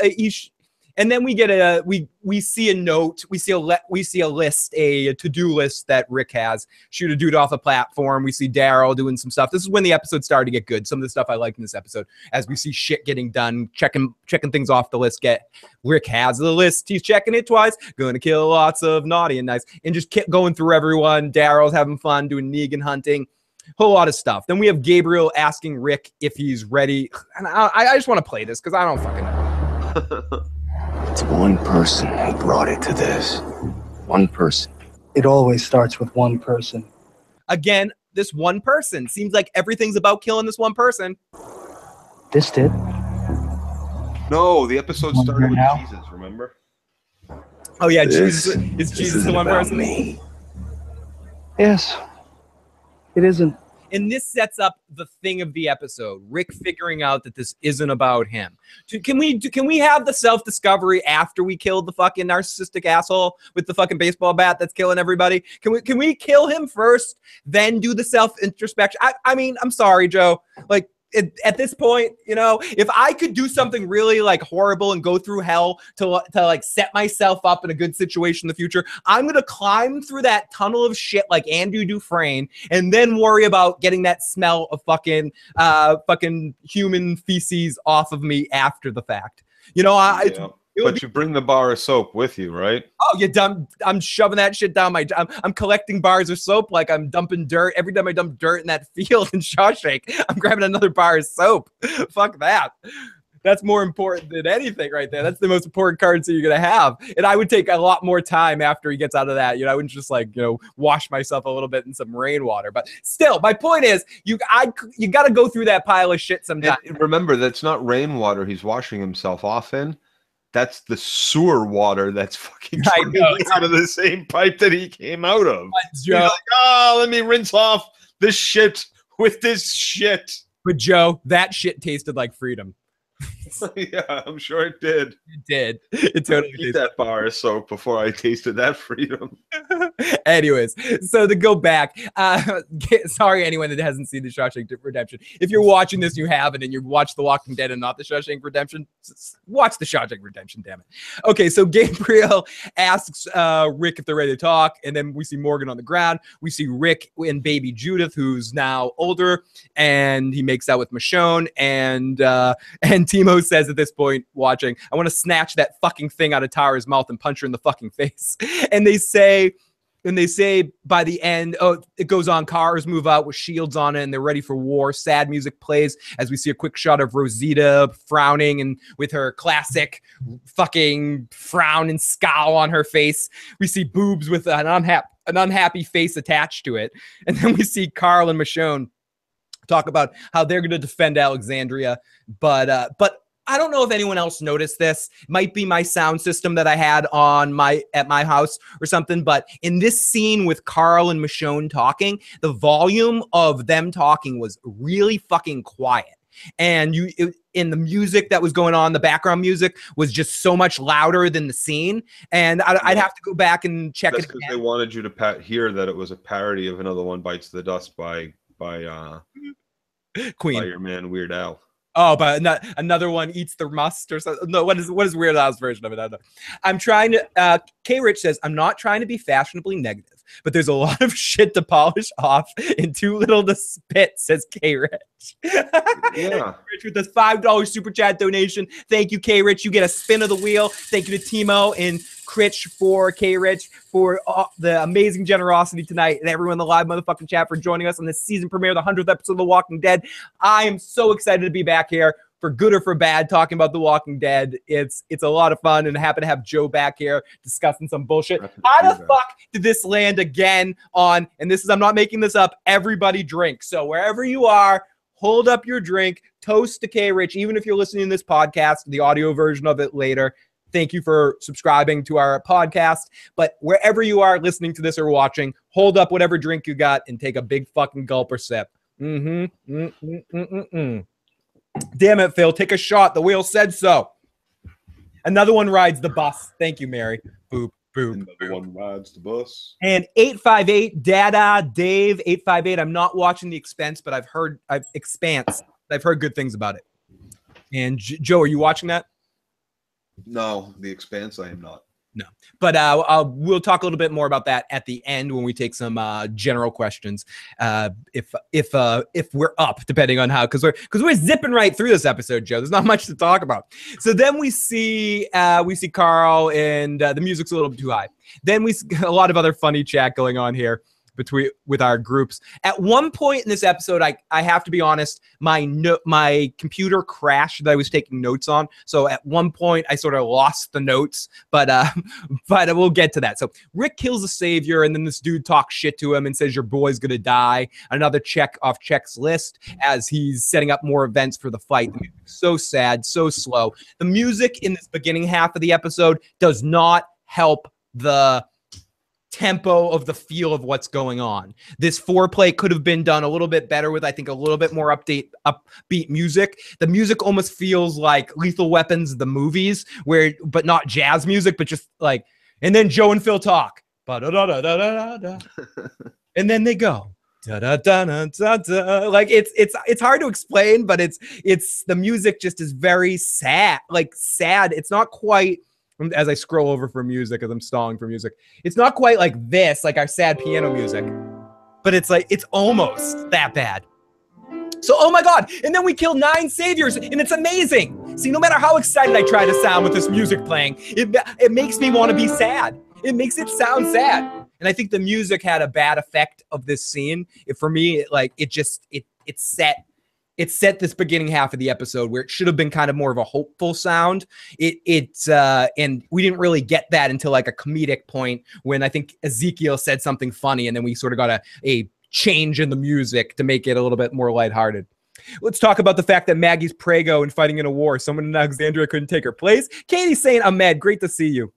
and then we get we see a note, we see a list, a to-do list that Rick has. Shoot a dude off a platform. We see Daryl doing some stuff. This is when the episode started to get good. Some of the stuff I liked in this episode, as we see shit getting done, checking things off the list. Rick has the list. He's checking it twice. Going to kill lots of naughty and nice, and just kept going through everyone. Daryl's having fun doing Negan hunting. Whole lot of stuff. Then we have Gabriel asking Rick if he's ready. And I just want to play this because I don't fucking know. It's one person who brought it to this. One person. It always starts with one person. Again, this one person. Seems like everything's about killing this one person. This did. No, the episode started with Jesus, remember? Oh yeah, Jesus. Is Jesus the one person? Me. Yes. It isn't. And this sets up the thing of the episode. Rick figuring out that this isn't about him. Can we have the self-discovery after we kill the fucking narcissistic asshole with the fucking baseball bat that's killing everybody? Can we kill him first, then do the self-introspection? I mean, I'm sorry, Joe. Like, at this point, you know, if I could do something really like horrible and go through hell to like set myself up in a good situation in the future, I'm gonna climb through that tunnel of shit like Andrew Dufresne, and then worry about getting that smell of fucking human feces off of me after the fact. You know, But you bring the bar of soap with you, right? Oh, you dumb! I'm shoving that shit down my. I'm collecting bars of soap like I'm dumping dirt. Every time I dump dirt in that field in Shawshank, I'm grabbing another bar of soap. Fuck that. That's more important than anything right there. That's the most important currency you're gonna have. And I would take a lot more time after he gets out of that. You know, I wouldn't just like, you know, wash myself a little bit in some rainwater. But still, my point is, you got to go through that pile of shit sometime. And remember, that's not rainwater he's washing himself off in. That's the sewer water that's fucking out of the same pipe that he came out of. He's like, oh, let me rinse off this shit with this shit. But Joe, that shit tasted like freedom. Yeah, I'm sure it did. It did. It totally did. Eat that bar of soap before I tasted that freedom. Anyways, so to go back, sorry anyone that hasn't seen the Shawshank Redemption. If you're watching this, you haven't, and you watched The Walking Dead and not the Shawshank Redemption, watch the Shawshank Redemption, damn it. Okay, so Gabriel asks Rick if they're ready to talk, and then we see Morgan on the ground. We see Rick and baby Judith, who's now older, and he makes out with Michonne, and Timo says at this point, watching, I want to snatch that fucking thing out of Tara's mouth and punch her in the fucking face. And they say by the end, oh, it goes on, cars move out with shields on it and they're ready for war. Sad music plays as we see a quick shot of Rosita frowning and with her classic fucking frown and scowl on her face. We see boobs with an unhappy face attached to it. And then we see Carl and Michonne talk about how they're going to defend Alexandria, but I don't know if anyone else noticed this. It might be my sound system that I had at my house or something, but in this scene with Carl and Michonne talking, the volume of them talking was really fucking quiet. And in the music that was going on, the background music was just so much louder than the scene. And I'd have to go back and check it again. Because they wanted you to hear that it was a parody of Another One Bites the Dust by Queen. Your man Weird Al. Oh, but another one eats the must or something. No, what is Weird Al's version of it? I don't know. I'm trying to. K. Rich says, I'm not trying to be fashionably negative, but there's a lot of shit to polish off and too little to spit, says K. Rich. Yeah. Rich with this $5 super chat donation. Thank you, K. Rich. You get a spin of the wheel. Thank you to Timo and Critch for K. Rich for the amazing generosity tonight, and everyone in the live motherfucking chat for joining us on this season premiere, the 100th episode of The Walking Dead. I am so excited to be back here, for good or for bad, talking about The Walking Dead. It's a lot of fun, and happy to have Joe back here discussing some bullshit. How the fuck did this land again on, and this is, I'm not making this up, everybody drink. So wherever you are, hold up your drink, toast to K. Rich, even if you're listening to this podcast, the audio version of it later. Thank you for subscribing to our podcast. But wherever you are listening to this or watching, hold up whatever drink you got and take a big fucking gulp or sip. Damn it, Phil. Take a shot. The wheel said so. Another one rides the bus. Thank you, Mary. Boop, boop. Another one rides the bus. And 858, Dada, Dave, 858. I'm not watching The Expanse, but I've heard good things about it. And Joe, are you watching that? No, The Expanse, I am not. No, but we'll talk a little bit more about that at the end when we take some general questions. If we're up, depending on how, because we're zipping right through this episode, Joe. There's not much to talk about. So then we see Carl, and the music's a little too high. Then we see a lot of other funny chat going on here with our groups. At one point in this episode, I have to be honest, my computer crashed that I was taking notes on. So at one point I sort of lost the notes, but we'll get to that. So Rick kills the savior, and then this dude talks shit to him and says your boy's gonna die. Another check off Check's list as he's setting up more events for the fight. The music's so sad, so slow. The music in this beginning half of the episode does not help the tempo of the feel of what's going on. This foreplay could have been done a little bit better with, I think, a little bit more upbeat music. The music almost feels like Lethal Weapons, the movies, but not jazz music, but just like, and then Joe and Phil talk. Ba-da-da-da-da-da-da. And then they go. Da-da-da-da-da-da. Like it's hard to explain, but it's the music just is very sad. Like sad. It's not quite, as I scroll over for music, as I'm stalling for music, it's not quite like this, like our sad piano music, but it's like, it's almost that bad. So, oh my God. And then we kill 9 saviors, and it's amazing. See, no matter how excited I try to sound with this music playing, it makes me want to be sad. It makes it sound sad. And I think the music had a bad effect of this scene. For me, it set this beginning half of the episode where it should have been kind of more of a hopeful sound. And we didn't really get that until like a comedic point when I think Ezekiel said something funny, and then we sort of got a change in the music to make it a little bit more lighthearted. Let's talk about the fact that Maggie's prego and fighting in a war. Someone in Alexandria couldn't take her place. Katie's saying, Ahmed, great to see you.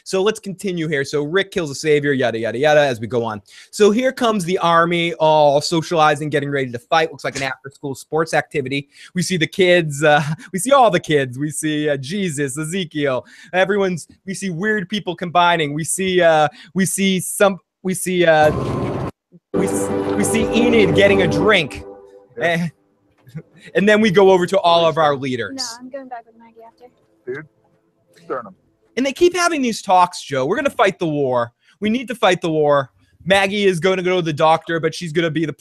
So let's continue here. So Rick kills a savior, yada, yada, yada, as we go on. So here comes the army all socializing, getting ready to fight. Looks like an after-school sports activity. We see the kids. We see all the kids. We see Jesus, Ezekiel. We see weird people combining. We see Enid getting a drink. Yeah. And then we go over to all of our leaders. No, I'm going back with Maggie after. Dude, stern him. And they keep having these talks, Joe. We're going to fight the war. We need to fight the war. Maggie is going to go to the doctor, but she's going to be the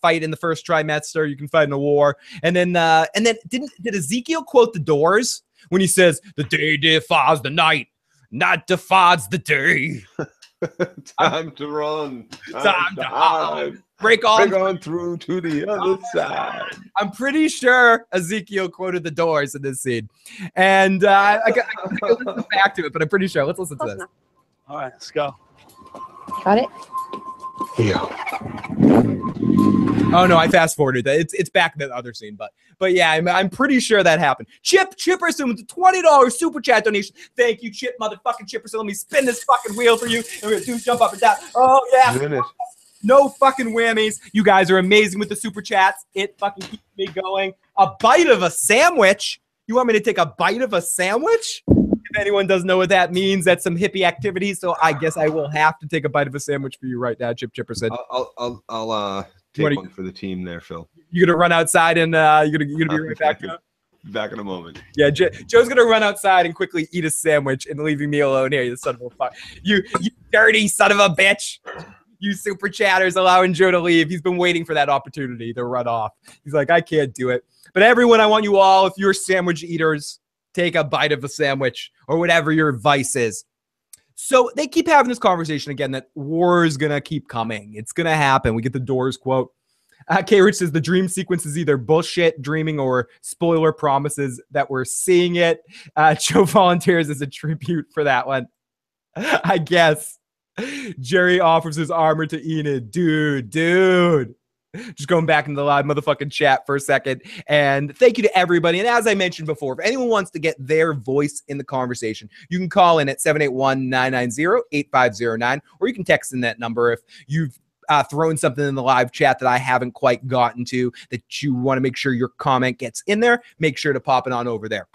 fight in the first trimester. You can fight in a war. And then did Ezekiel quote the Doors when he says, "The day defies the night, night defies the day." Time to run. Time to hide. Break on through to the other side. I'm pretty sure Ezekiel quoted the Doors in this scene. And I got to listen back to it, but I'm pretty sure. Let's listen to this. All right, let's go. Got it? Yeah. Oh no, I fast forwarded that. It's back in the other scene, but yeah, I'm pretty sure that happened. Chipperson with the $20 super chat donation. Thank you, motherfucking Chipperson. Let me spin this fucking wheel for you, and we're gonna do jump up and down. Oh yeah. No fucking whammies. You guys are amazing with the super chats. It fucking keeps me going. A bite of a sandwich? You want me to take a bite of a sandwich? If anyone doesn't know what that means, that's some hippie activity. So I guess I will have to take a bite of a sandwich for you right now, Chipper said. I'll take one for the team there, Phil. You gonna run outside and you're gonna be right back? Back in a moment. Yeah, Joe's gonna run outside and quickly eat a sandwich and leaving me alone here. You son of a fuck. You dirty son of a bitch. You super chatters allowing Joe to leave. He's been waiting for that opportunity to run off. He's like, I can't do it. But everyone, I want you all, if you're sandwich eaters, take a bite of a sandwich or whatever your vice is. So they keep having this conversation again that war is going to keep coming. It's going to happen. We get the Doors quote. K-Rich says the dream sequence is either bullshit dreaming or spoiler promises that we're seeing it. Joe volunteers as a tribute for that one, I guess. Jerry offers his armor to Enid. Dude. Just going back into the live motherfucking chat for a second. And thank you to everybody. And as I mentioned before, if anyone wants to get their voice in the conversation, you can call in at 781-990-8509, or you can text in that number if you've thrown something in the live chat that I haven't quite gotten to that you want to make sure your comment gets in there. Make sure to pop it on over there.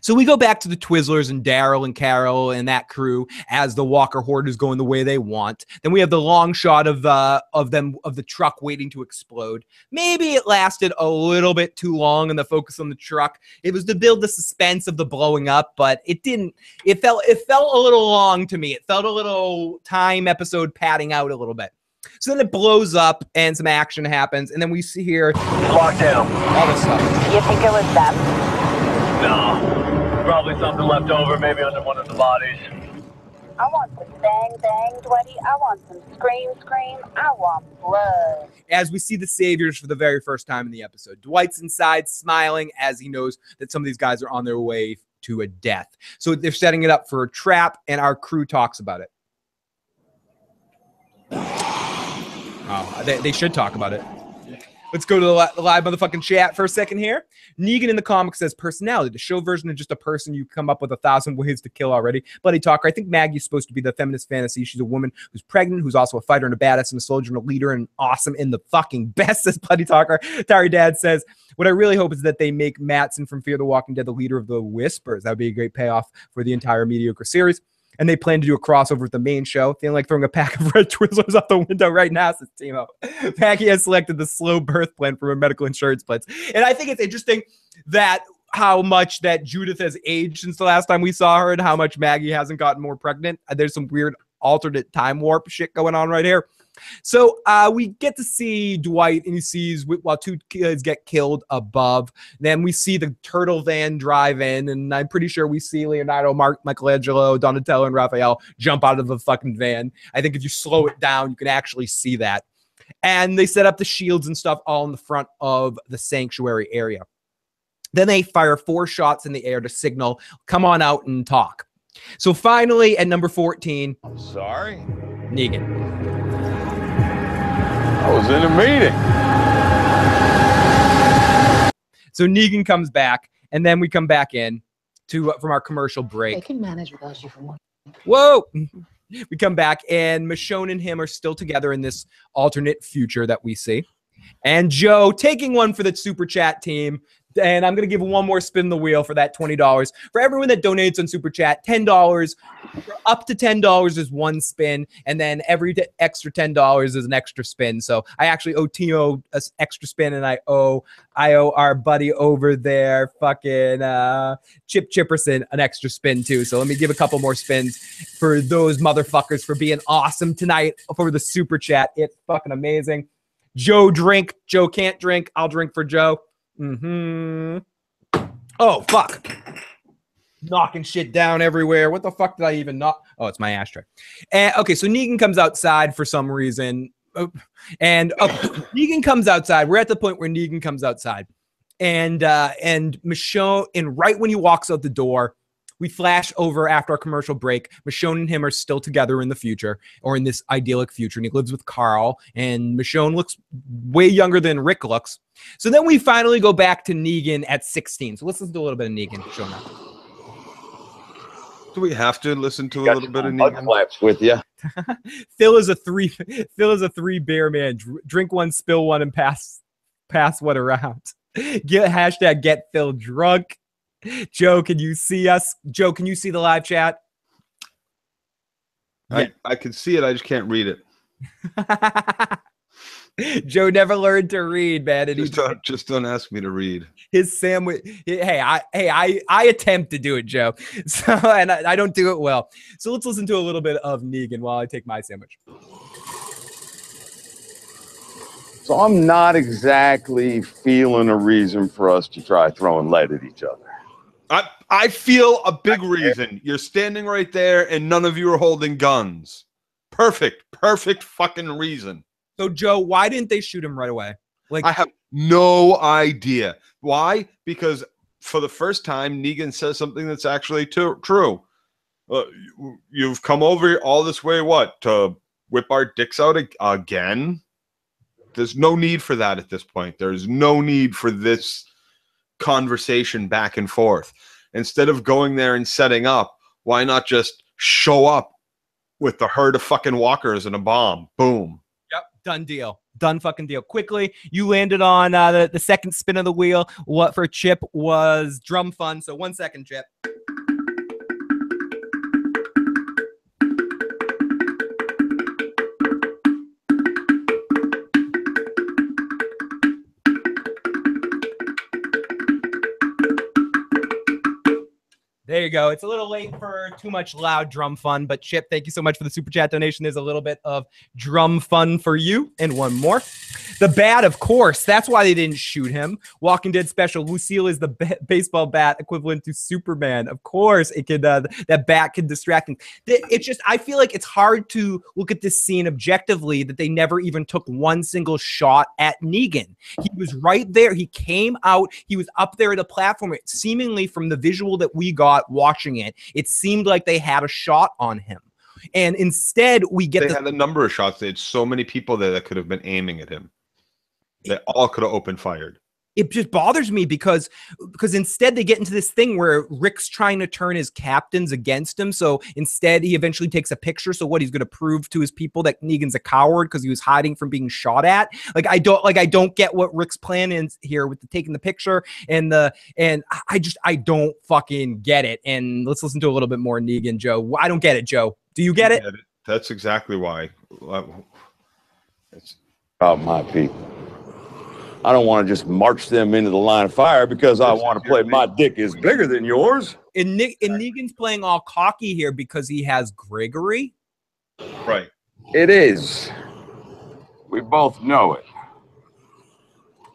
So we go back to the Twizzlers and Daryl and Carol and that crew as the Walker Horde is going the way they want. Then we have the long shot of the truck waiting to explode. Maybe it lasted a little bit too long and the focus on the truck. It was to build the suspense of the blowing up, but it didn't. It felt a little long to me. It felt a little time episode padding out a little bit. So then it blows up and some action happens, and then we see here Locked down. all this stuff. You think it was them? No. Probably something left over, maybe under one of the bodies. I want some bang, bang, Dwetty. I want some scream, scream. I want blood. As we see the Saviors for the very first time in the episode, Dwight's inside smiling as he knows that some of these guys are on their way to a death. So they're setting it up for a trap, and our crew talks about it. Oh, they should talk about it. Let's go to the live motherfucking chat for a second here. Negan in the comics says personality. The show version is just a person you come up with 1,000 ways to kill already. Bloody Talker. I think Maggie's supposed to be the feminist fantasy. She's a woman who's pregnant, who's also a fighter and a badass and a soldier and a leader and awesome in the fucking best, says Bloody Talker. Tari Dad says, what I really hope is that they make Mattson from Fear the Walking Dead the leader of the Whispers. That would be a great payoff for the entire mediocre series. And they plan to do a crossover with the main show. Feeling like throwing a pack of red Twizzlers out the window right now, says Timo. Maggie has selected the slow birth plan for her medical insurance plans. And I think it's interesting that how much that Judith has aged since the last time we saw her and how much Maggie hasn't gotten more pregnant. There's some weird alternate time warp shit going on right here. So we get to see Dwight, and he sees while two kids get killed above. Then we see the turtle van drive in, and I'm pretty sure we see Leonardo, Michelangelo, Donatello, and Raphael jump out of the fucking van. I think if you slow it down, you can actually see that. And they set up the shields and stuff all in the front of the sanctuary area. Then they fire 4 shots in the air to signal, come on out and talk. So finally, at number 14, I'm sorry, Negan. I was in a meeting. So Negan comes back, and then we come back in to from our commercial break. They can manage without you for one. Whoa! We come back, and Michonne and him are still together in this alternate future that we see. And Joe taking one for the Super Chat team. And I'm going to give one more spin the wheel for that $20. For everyone that donates on Super Chat, $10, up to $10 is one spin. And then every extra $10 is an extra spin. So I actually owe Tino an extra spin, and I owe our buddy over there, fucking Chip Chipperson, an extra spin too. So let me give a couple more spins for those motherfuckers for being awesome tonight for the Super Chat. It's fucking amazing. Joe drink. Joe can't drink. I'll drink for Joe. Oh, fuck. Knocking shit down everywhere. What the fuck did I even knock? Oh, it's my ashtray. And okay, so Negan comes outside for some reason. Negan comes outside. We're at the point where Negan comes outside. And Michonne, and right when he walks out the door, we flash over after our commercial break. Michonne and him are still together in the future, or in this idyllic future, and he lives with Carl, and Michonne looks way younger than Rick looks. So then we finally go back to Negan at 16. So let's listen to a little bit of Negan showing up. Do we have to listen to a little bit of Negan? Flaps with you. Phil is a three bear man. Drink one, spill one, and pass one around. Get Phil drunk. Joe, can you see us? Joe, can you see the live chat? I can see it. I just can't read it. Joe never learned to read, man. And just don't ask me to read. His sandwich. Hey, I attempt to do it, Joe. So, and I don't do it well. So let's listen to a little bit of Negan while I take my sandwich. So I'm not exactly feeling a reason for us to try throwing lead at each other. I feel a big reason. You're standing right there and none of you are holding guns. Perfect fucking reason. So, Joe, why didn't they shoot him right away? Like, I have no idea. Why? Because for the first time, Negan says something that's actually true. You've come over all this way, what? To whip our dicks out again? There's no need for that at this point. There's no need for this conversation back and forth. Instead of going there and setting up, why not just show up with the herd of fucking walkers and a bomb? Boom. Yep, done deal. Done fucking deal. Quickly, you landed on the second spin of the wheel. What for Chip was drum fun. So 1 second, Chip. There you go. It's a little late for too much loud drum fun, but Chip, thank you so much for the super chat donation. There's a little bit of drum fun for you, and one more. The bat, of course. That's why they didn't shoot him. Walking Dead special. Lucille is the baseball bat equivalent to Superman. Of course, it could. That bat can distract him. It's just, I feel like it's hard to look at this scene objectively that they never even took one single shot at Negan. He was right there. He came out. He was up there at the platform. Seemingly, from the visual that we got watching it, it seemed like they had a shot on him. And instead, we get they had a number of shots. They had so many people there that could have been aiming at him. They all could have opened fired. It just bothers me because instead they get into this thing where Rick's trying to turn his captains against him. So instead he eventually takes a picture. So what, he's going to prove to his people that Negan's a coward because he was hiding from being shot at. I don't get what Rick's plan is here with taking the picture and I don't fucking get it. And let's listen to a little bit more Negan, Joe. I don't get it, Joe. Do you get it? That's exactly why. It's about my people. I don't want to just march them into the line of fire because I want to play my dick is bigger than yours. And Negan's playing all cocky here because he has Gregory. Right. It is. We both know it.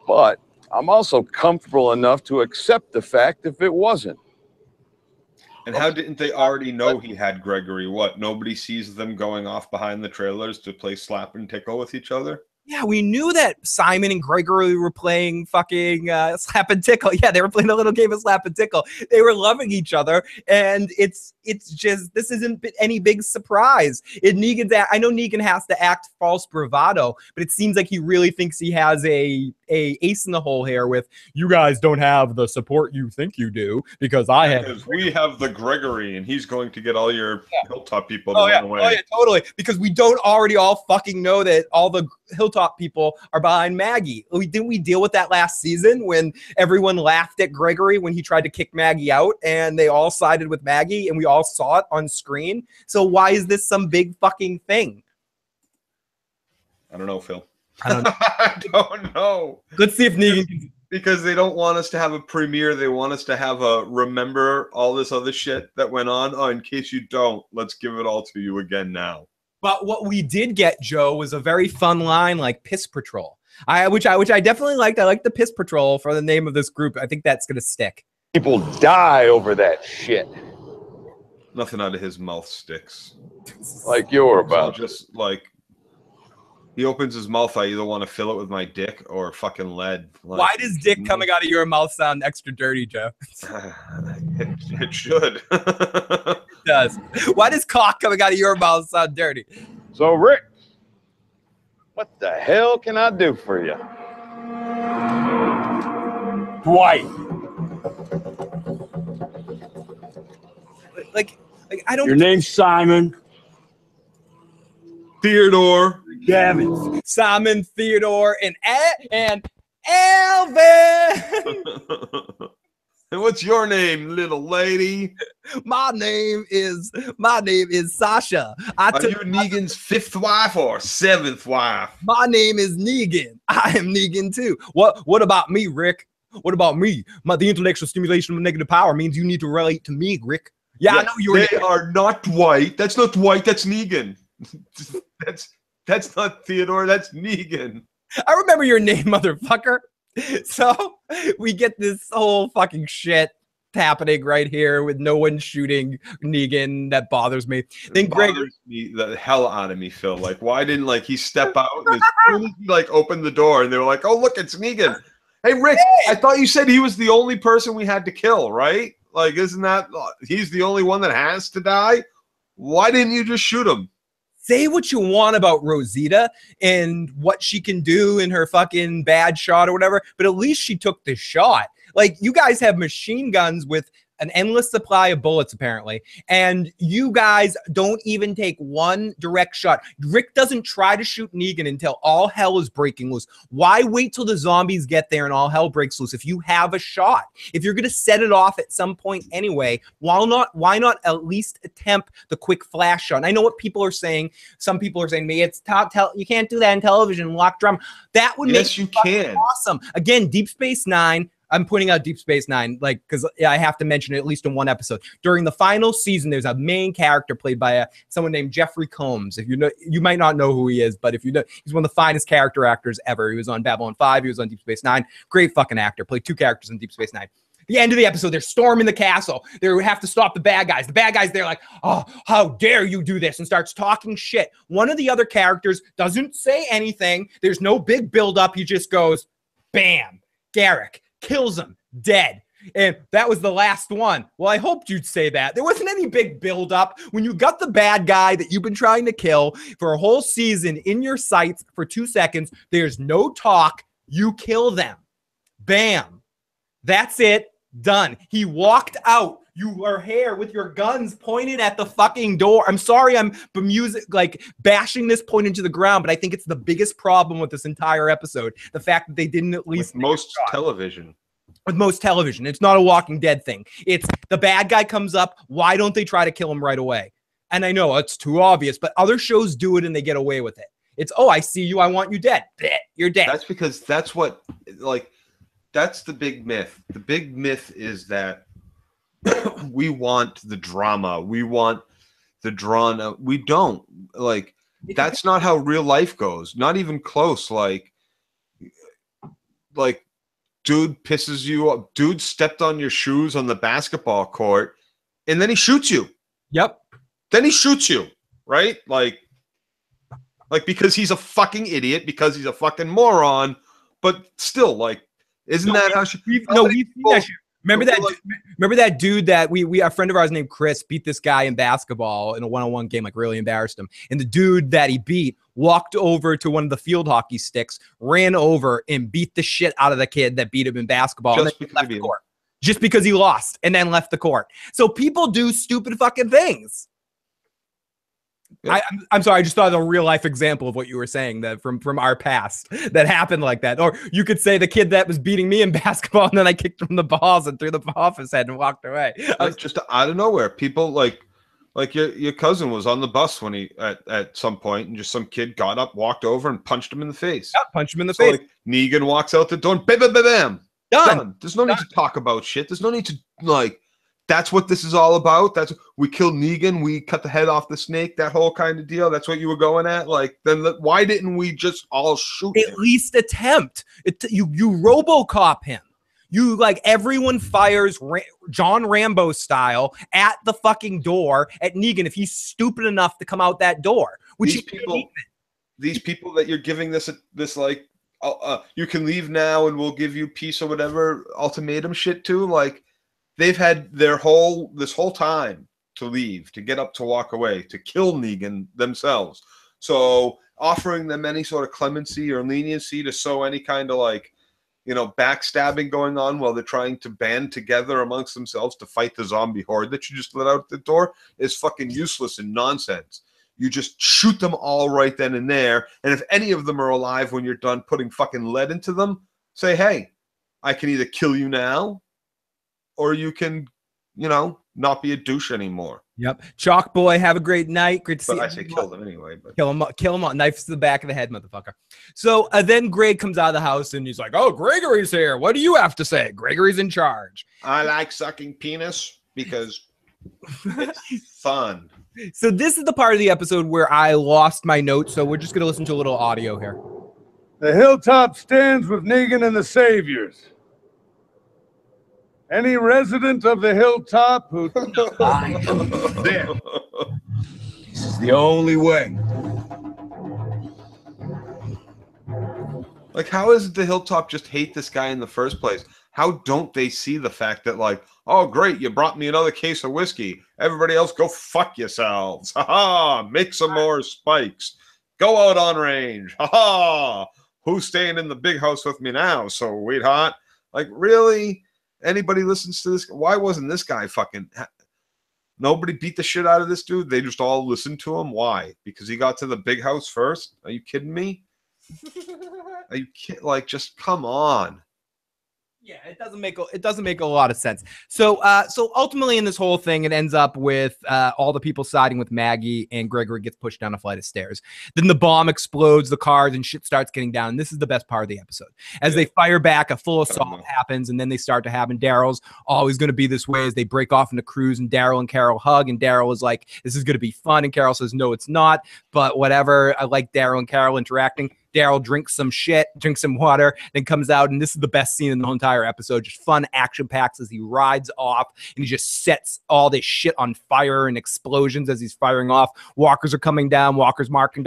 But I'm also comfortable enough to accept the fact if it wasn't. And how didn't they already know he had Gregory? What? Nobody sees them going off behind the trailers to play slap and tickle with each other? Yeah, we knew that Simon and Gregory were playing fucking slap and tickle. Yeah, they were playing a little game of slap and tickle. They were loving each other, and it's just, this isn't any big surprise. I know Negan has to act false bravado, but it seems like he really thinks he has a ace in the hole here with, you guys don't have the support you think you do because I have. Because we have the Gregory, and he's going to get all your Hilltop people to run away. Oh yeah, totally. Because we don't already all fucking know that all the Hilltop people are behind Maggie. Didn't we deal with that last season when everyone laughed at Gregory when he tried to kick Maggie out and they all sided with Maggie and we all saw it on screen? So why is this some big fucking thing? I don't know, Phil. I don't know. I don't know. Let's see if Negan can... Because they don't want us to have a premiere. They want us to have a remember all this other shit that went on. Oh, in case you don't, let's give it all to you again now. But what we did get, Joe, was a very fun line like Piss Patrol, which I definitely liked. I like the Piss Patrol for the name of this group. I think that's going to stick. People die over that shit. Nothing out of his mouth sticks. Like you're about. Just like, he opens his mouth, I either want to fill it with my dick or fucking lead. Like, why does dick coming out of your mouth sound extra dirty, Joe? It should. It does. Why does cock coming out of your mouth sound dirty? So, Rick, what the hell can I do for you? Dwight. Like I don't. Your name's Simon. Theodore. Gavin. Simon, Theodore, and Alvin. And what's your name, little lady? My name is Sasha. Are you Negan's 5th wife or 7th wife? My name is Negan. I am Negan too. What about me, Rick? What about me? The intellectual stimulation of negative power means you need to relate to me, Rick. Yeah, I know you were. They are not Dwight. That's not Dwight. That's Negan. That's not Theodore. That's Negan. I remember your name, motherfucker. So we get this whole fucking shit happening right here with no one shooting Negan. That bothers me. Then Greg bothers me the hell out of me, Phil. Like, why didn't he step out and as soon as he opened the door and they were like, "Oh, look, it's Negan." Hey, Rick, I thought you said he was the only person we had to kill, right? Like, isn't that he's the only one that has to die? Why didn't you just shoot him? Say what you want about Rosita and what she can do in her fucking bad shot or whatever, but at least she took the shot. Like, you guys have machine guns with an endless supply of bullets, apparently, and you guys don't even take one direct shot. Rick doesn't try to shoot Negan until all hell is breaking loose. Why wait till the zombies get there and all hell breaks loose if you have a shot? If you're going to set it off at some point anyway, why not at least attempt the quick flash shot? And I know what people are saying. Some people are saying to me, it's you can't do that in television, lock drum. That would make you can. Awesome. Again, Deep Space Nine. I'm pointing out Deep Space Nine, because I have to mention it at least in one episode. During the final season, there's a main character played by someone named Jeffrey Combs. If you know, you might not know who he is, but if you know, he's one of the finest character actors ever. He was on Babylon 5. He was on Deep Space Nine. Great fucking actor. Played 2 characters in Deep Space Nine. The end of the episode, they're storming the castle. They have to stop the bad guys. The bad guys, they're like, "Oh, how dare you do this?" and starts talking shit. One of the other characters doesn't say anything. There's no big build-up. He just goes, bam, Garrick, kills him, dead. And that was the last one. Well, I hoped you'd say that. There wasn't any big build-up. When you got the bad guy that you've been trying to kill for a whole season in your sights for 2 seconds, there's no talk. You kill them. Bam. That's it. Done. He walked out. You were here with your guns pointed at the fucking door. I'm sorry I'm bashing this point into the ground, but I think it's the biggest problem with this entire episode. The fact that they didn't at least... With most television. With most television. It's not a Walking Dead thing. It's the bad guy comes up. Why don't they try to kill him right away? And I know it's too obvious, but other shows do it and they get away with it. It's, "Oh, I see you. I want you dead." You're dead. That's because that's what, that's the big myth. The big myth is that we want the drama. We want the drawn out. We don't. That's not how real life goes. Not even close. Dude pisses you up. Dude stepped on your shoes on the basketball court, and then he shoots you. Yep. Then he shoots you, right? Because he's a fucking idiot, because he's a fucking moron, but still, isn't that how she... We've seen that shit. Remember that dude that a friend of ours named Chris beat this guy in basketball in a one-on-one game, really embarrassed him. And the dude that he beat walked over to one of the field hockey sticks, ran over and beat the shit out of the kid that beat him in basketball. Just because left the court. Just because he lost and then left the court. So people do stupid fucking things. Yeah. I'm sorry, I just thought of a real life example of what you were saying, that from our past that happened like that. Or you could say the kid that was beating me in basketball and then I kicked him the balls and threw the ball off his head and walked away. Just out of nowhere. People like your cousin was on the bus when he at some point, and just some kid got up, walked over and punched him in the face. Yeah, punched him in the face. Negan walks out the door and bam, bam, bam, bam. Done. There's no need to talk about shit. There's no need to that's what this is all about. We killed Negan. We cut the head off the snake. That whole kind of deal. That's what you were going at. Why didn't we just all shoot him? At least attempt. You RoboCop him. You everyone fires John Rambo style at the fucking door at Negan if he's stupid enough to come out that door. These people that you're giving this you can leave now and we'll give you peace or whatever ultimatum shit to, they've had this whole time to leave, to get up, to walk away, to kill Negan themselves. So offering them any sort of clemency or leniency to sow any kind of backstabbing going on while they're trying to band together amongst themselves to fight the zombie horde that you just let out the door is fucking useless and nonsense. You just shoot them all right then and there. And if any of them are alive when you're done putting fucking lead into them, say, "Hey, I can either kill you now, or you can, you know, not be a douche anymore. Yep. Chalk Boy, have a great night. Great to see But you. I say kill them anyway. But Kill him. Knives to the back of the head, motherfucker. So then Greg comes out of the house and he's like, "Oh, Gregory's here. What do you have to say?" Gregory's in charge. I like sucking penis because it's fun. So this is the part of the episode where I lost my notes. So we're just gonna listen to a little audio here. The Hilltop stands with Negan and the Saviors. Any resident of the Hilltop who... I am there. This is the only way. Like, how is it the Hilltop just hate this guy in the first place? How don't they see the fact that, like, oh, great, you brought me another case of whiskey. Everybody else, go fuck yourselves. Ha-ha, make some more spikes. Go out on range. Ha-ha. Who's staying in the big house with me now, sweetheart? Like, really? Anybody listens to this? Why wasn't this guy fucking... Nobody beat the shit out of this dude? They just all listened to him? Why? Because he got to the big house first? Are you kidding me? Are you kidding? Like, just come on. Yeah, it doesn't make a lot of sense. So ultimately in this whole thing, it ends up with all the people siding with Maggie, and Gregory gets pushed down a flight of stairs. Then the bomb explodes, the cars, and shit starts getting down. This is the best part of the episode. As they fire back, a full assault happens, and then they start to happen. Daryl's always going to be this way as they break off into crews, and Daryl and Carol hug, and Daryl is like, "This is going to be fun," and Carol says, "No, it's not," but whatever. I like Daryl and Carol interacting. Daryl drinks some shit, drinks some water, then comes out, and this is the best scene in the whole entire episode. Just fun action packs as he rides off, and he just sets all this shit on fire and explosions as he's firing off. Walkers are coming down. Walkers marching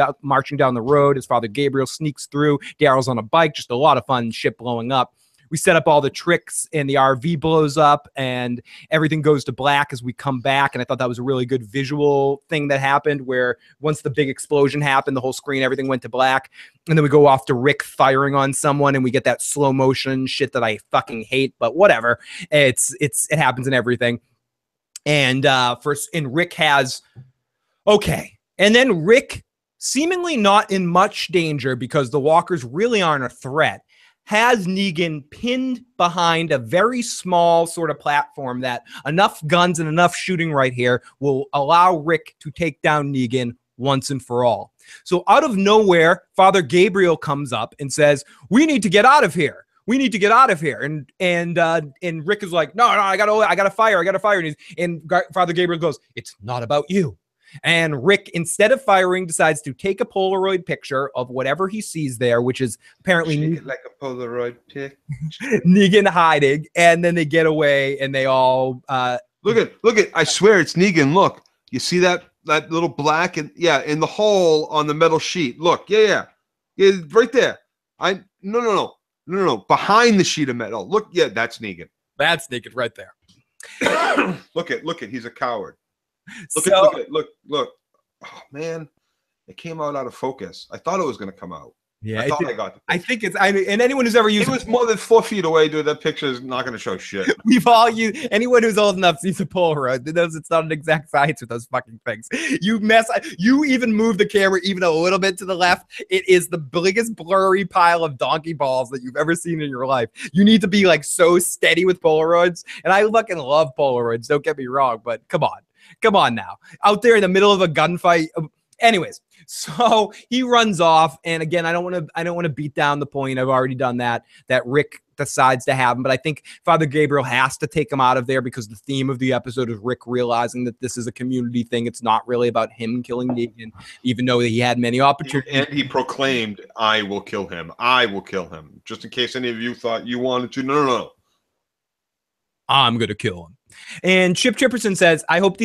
down the road. His father Gabriel sneaks through. Daryl's on a bike. Just a lot of fun shit blowing up. We set up all the tricks, and the RV blows up, and everything goes to black as we come back. And I thought that was a really good visual thing that happened, where once the big explosion happened, the whole screen, everything went to black. And then we go off to Rick firing on someone, and we get that slow motion shit that I fucking hate, but whatever. It happens in everything. And Rick has, okay. And then Rick, seemingly not in much danger because the walkers really aren't a threat, has Negan pinned behind a very small sort of platform that enough guns and enough shooting right here will allow Rick to take down Negan once and for all. So out of nowhere, Father Gabriel comes up and says, "We need to get out of here. We need to get out of here." And Rick is like, no, I gotta fire. And Father Gabriel goes, "It's not about you." And Rick, instead of firing, decides to take a Polaroid picture of whatever he sees there, which is apparently like a Polaroid pic. Negan hiding. And then they get away, and they all look at. I swear it's Negan. Look, you see that little black and in the hole on the metal sheet. Look, yeah, right there. No, behind the sheet of metal. Look, that's Negan. That's Negan right there. Look at. He's a coward. Look. Oh man, it came out of focus. I thought it was going to come out. Yeah, I think it's. I mean, and anyone who's ever used it was more than 4 feet away, dude. That picture is not going to show shit. We've all used. Anyone who's old enough sees a Polaroid. It's not an exact science with those fucking things. You even move the camera even a little bit to the left. It is the biggest blurry pile of donkey balls that you've ever seen in your life. You need to be like so steady with Polaroids. And I fucking love Polaroids. Don't get me wrong, but come on now. Out there in the middle of a gunfight. Anyways, so he runs off, and again, I don't want to beat down the point. I've already done that Rick decides to have him, but I think Father Gabriel has to take him out of there because the theme of the episode is Rick realizing that this is a community thing. It's not really about him killing Negan, even though he had many opportunities. And he proclaimed, "I will kill him. I will kill him." Just in case any of you thought you wanted to. No. I'm going to kill him. And Chip Chipperson says, I hope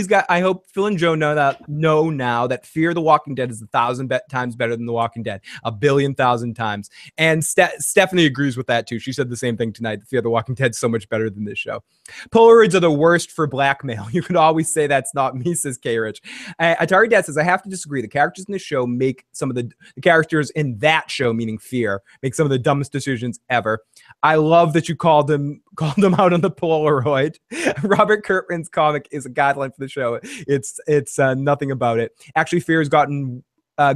Phil and Joe know now that Fear the Walking Dead is 1,000 times better than The Walking Dead. 1,000,000,000 times. And Stephanie agrees with that too. She said the same thing tonight. Fear the Walking Dead is so much better than this show. Polaroids are the worst for blackmail. You could always say that's not me, says K. Rich. Atari Dad says, I have to disagree. The characters in this show make some of the characters in that show, meaning Fear, make some of the dumbest decisions ever. I love that you called them out on the Polaroid. Robert Kirkman's comic is a guideline for the show. It's nothing about it. Actually, Fear has gotten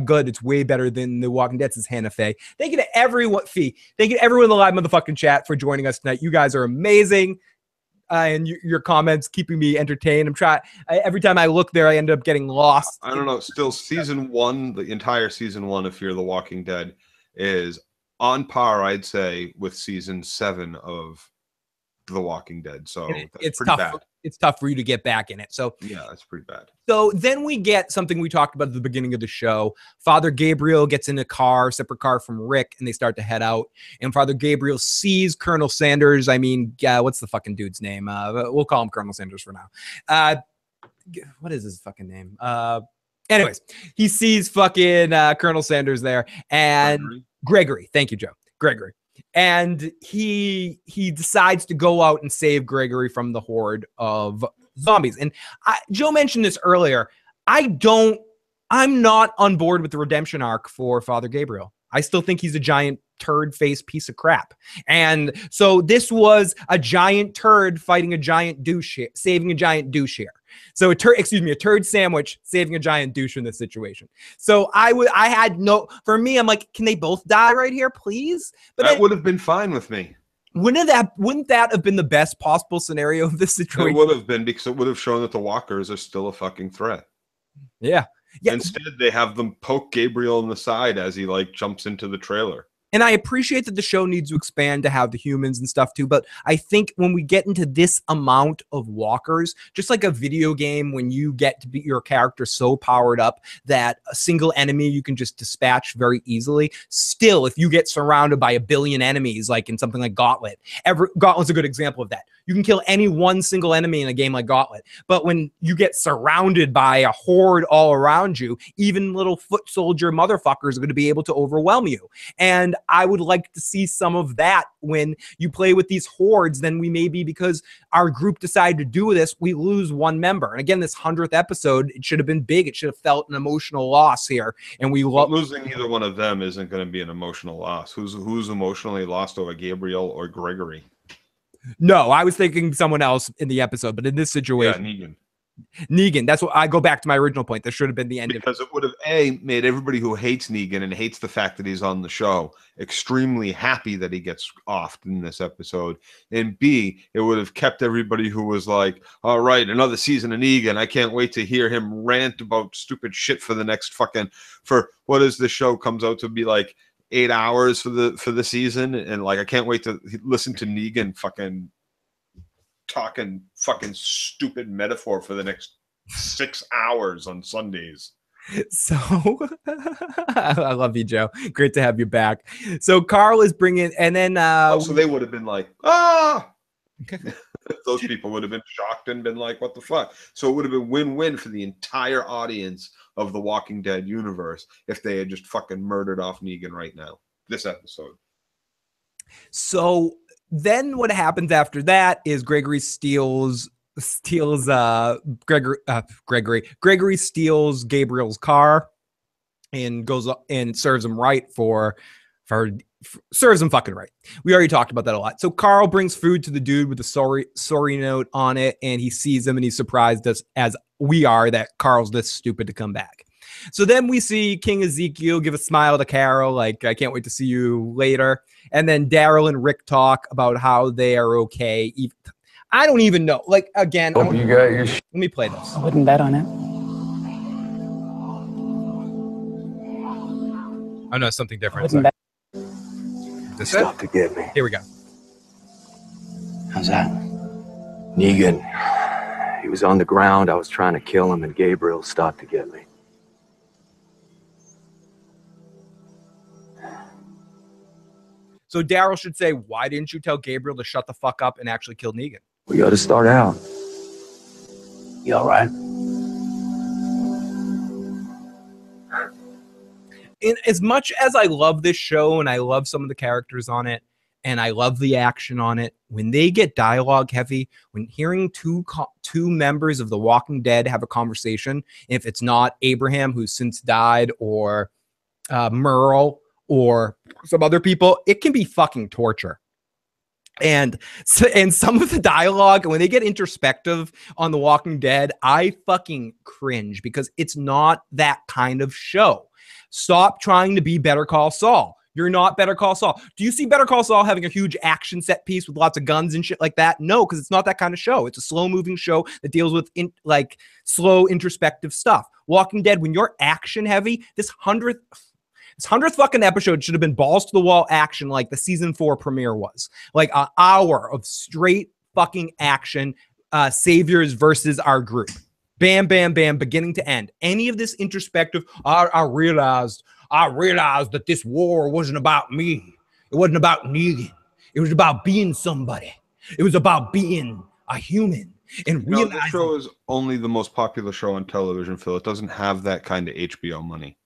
good. It's way better than The Walking Dead, says Hannah Faye. Thank you to everyone. Thank you to everyone in the live motherfucking chat for joining us tonight. You guys are amazing. and your comments keeping me entertained. I'm trying. Every time I look there, I end up getting lost. I don't know. Still, season 1, the entire season 1 of Fear the Walking Dead is on par, I'd say, with season 7 of The Walking Dead. So it's pretty tough. bad. It's tough for you to get back in it. So yeah, that's pretty bad. So then we get something we talked about at the beginning of the show. Father Gabriel gets in a car, separate car from Rick, and they start to head out. And Father Gabriel sees Colonel Sanders. I mean, what's the fucking dude's name? We'll call him Colonel Sanders for now. What is his fucking name? Anyways, he sees fucking Colonel Sanders there, and Gregory. Thank you, Joe. Gregory. And he decides to go out and save Gregory from the horde of zombies. And Joe mentioned this earlier. I'm not on board with the redemption arc for Father Gabriel. I still think he's a giant turd-faced piece of crap. And so this was a giant turd fighting a giant douche here, saving a giant douche here. So a turd sandwich saving a giant douche in this situation. So for me, I'm like, can they both die right here, please? But that would have been fine with me. Wouldn't that have been the best possible scenario of this situation? It would have been, because it would have shown that the walkers are still a fucking threat. Yeah. Instead, they have them poke Gabriel in the side as he jumps into the trailer. And I appreciate that the show needs to expand to have the humans and stuff too. But I think when we get into this amount of walkers, just like a video game, when you get to be your character so powered up that a single enemy you can just dispatch very easily. Still, if you get surrounded by a billion enemies, like in something like Gauntlet, Gauntlet's a good example of that. You can kill any one single enemy in a game like Gauntlet. But when you get surrounded by a horde all around you, even little foot soldier motherfuckers are going to be able to overwhelm you. And I would like to see some of that when you play with these hordes. Then we maybe, because our group decided to do this, we lose one member. And again, this 100th episode, it should have been big. It should have felt an emotional loss here. And losing either one of them isn't going to be an emotional loss. Who's emotionally lost over Gabriel or Gregory? No, I was thinking someone else in the episode, but in this situation, Negan. That's what I go back to my original point. That should have been the end because it would have made everybody who hates Negan and hates the fact that he's on the show extremely happy that he gets offed in this episode, and B, it would have kept everybody who was like, all right, another season of Negan, I can't wait to hear him rant about stupid shit for the next for what is the show comes out to be like 8 hours for the season, and I can't wait to listen to Negan fucking talking fucking stupid metaphor for the next 6 hours on Sundays. So I love you, Joe. Great to have you back. So Carl is bringing, and then so they would have been like, ah. Those people would have been shocked and been like, what the fuck? So it would have been win-win for the entire audience of the Walking Dead universe if they had just fucking murdered off Negan right now, this episode. So then what happens after that is Gregory steals Gregory steals Gabriel's car and goes up and serves him right serves him fucking right. We already talked about that a lot. So Carl brings food to the dude with a sorry note on it, and he sees him and he's surprised as we are that Carl's this stupid to come back. So then we see King Ezekiel give a smile to Carol, like, I can't wait to see you later. And then Daryl and Rick talk about how they are okay. I don't even know. Again, let me play this. I wouldn't bet on it. Oh no, something different. This stopped to get me. Here we go. How's that? Negan. He was on the ground. I was trying to kill him, and Gabriel stopped to get me. So Daryl should say, why didn't you tell Gabriel to shut the fuck up and actually kill Negan? We got to start out. You all right? And as much as I love this show and I love some of the characters on it and I love the action on it, when they get dialogue heavy, when hearing two members of The Walking Dead have a conversation, if it's not Abraham, who's since died, or Merle, or some other people, it can be fucking torture. And some of the dialogue, when they get introspective on The Walking Dead, I fucking cringe because it's not that kind of show. Stop trying to be Better Call Saul. You're not Better Call Saul. Do you see Better Call Saul having a huge action set piece with lots of guns and shit like that? No, because it's not that kind of show. It's a slow-moving show that deals with slow introspective stuff. Walking Dead, when you're action heavy, this 100th fucking episode should have been balls to the wall action like the season 4 premiere was. Like an hour of straight fucking action, saviors versus our group. Bam, bam, bam, beginning to end. Any of this introspective, I realized that this war wasn't about me. It wasn't about Negan. It was about being somebody. It was about being a human. And realizing this show is only the most popular show on television, Phil. It doesn't have that kind of HBO money.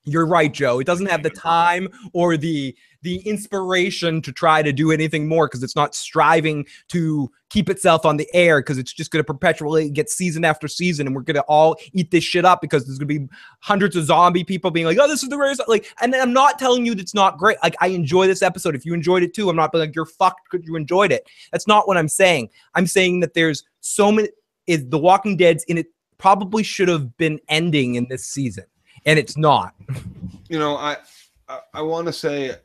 You're right, Joe. It doesn't have the time or the inspiration to try to do anything more because it's not striving to keep itself on the air because it's just going to perpetually get season after season, and we're going to all eat this shit up because there's going to be hundreds of zombie people being like, oh, this is the greatest. Like, and I'm not telling you that's not great. Like, I enjoy this episode. If you enjoyed it too, I'm not like, you're fucked because you enjoyed it. That's not what I'm saying. I'm saying that there's so many, The Walking Dead's in it probably should have been ending in this season. And it's not. You know, I want to say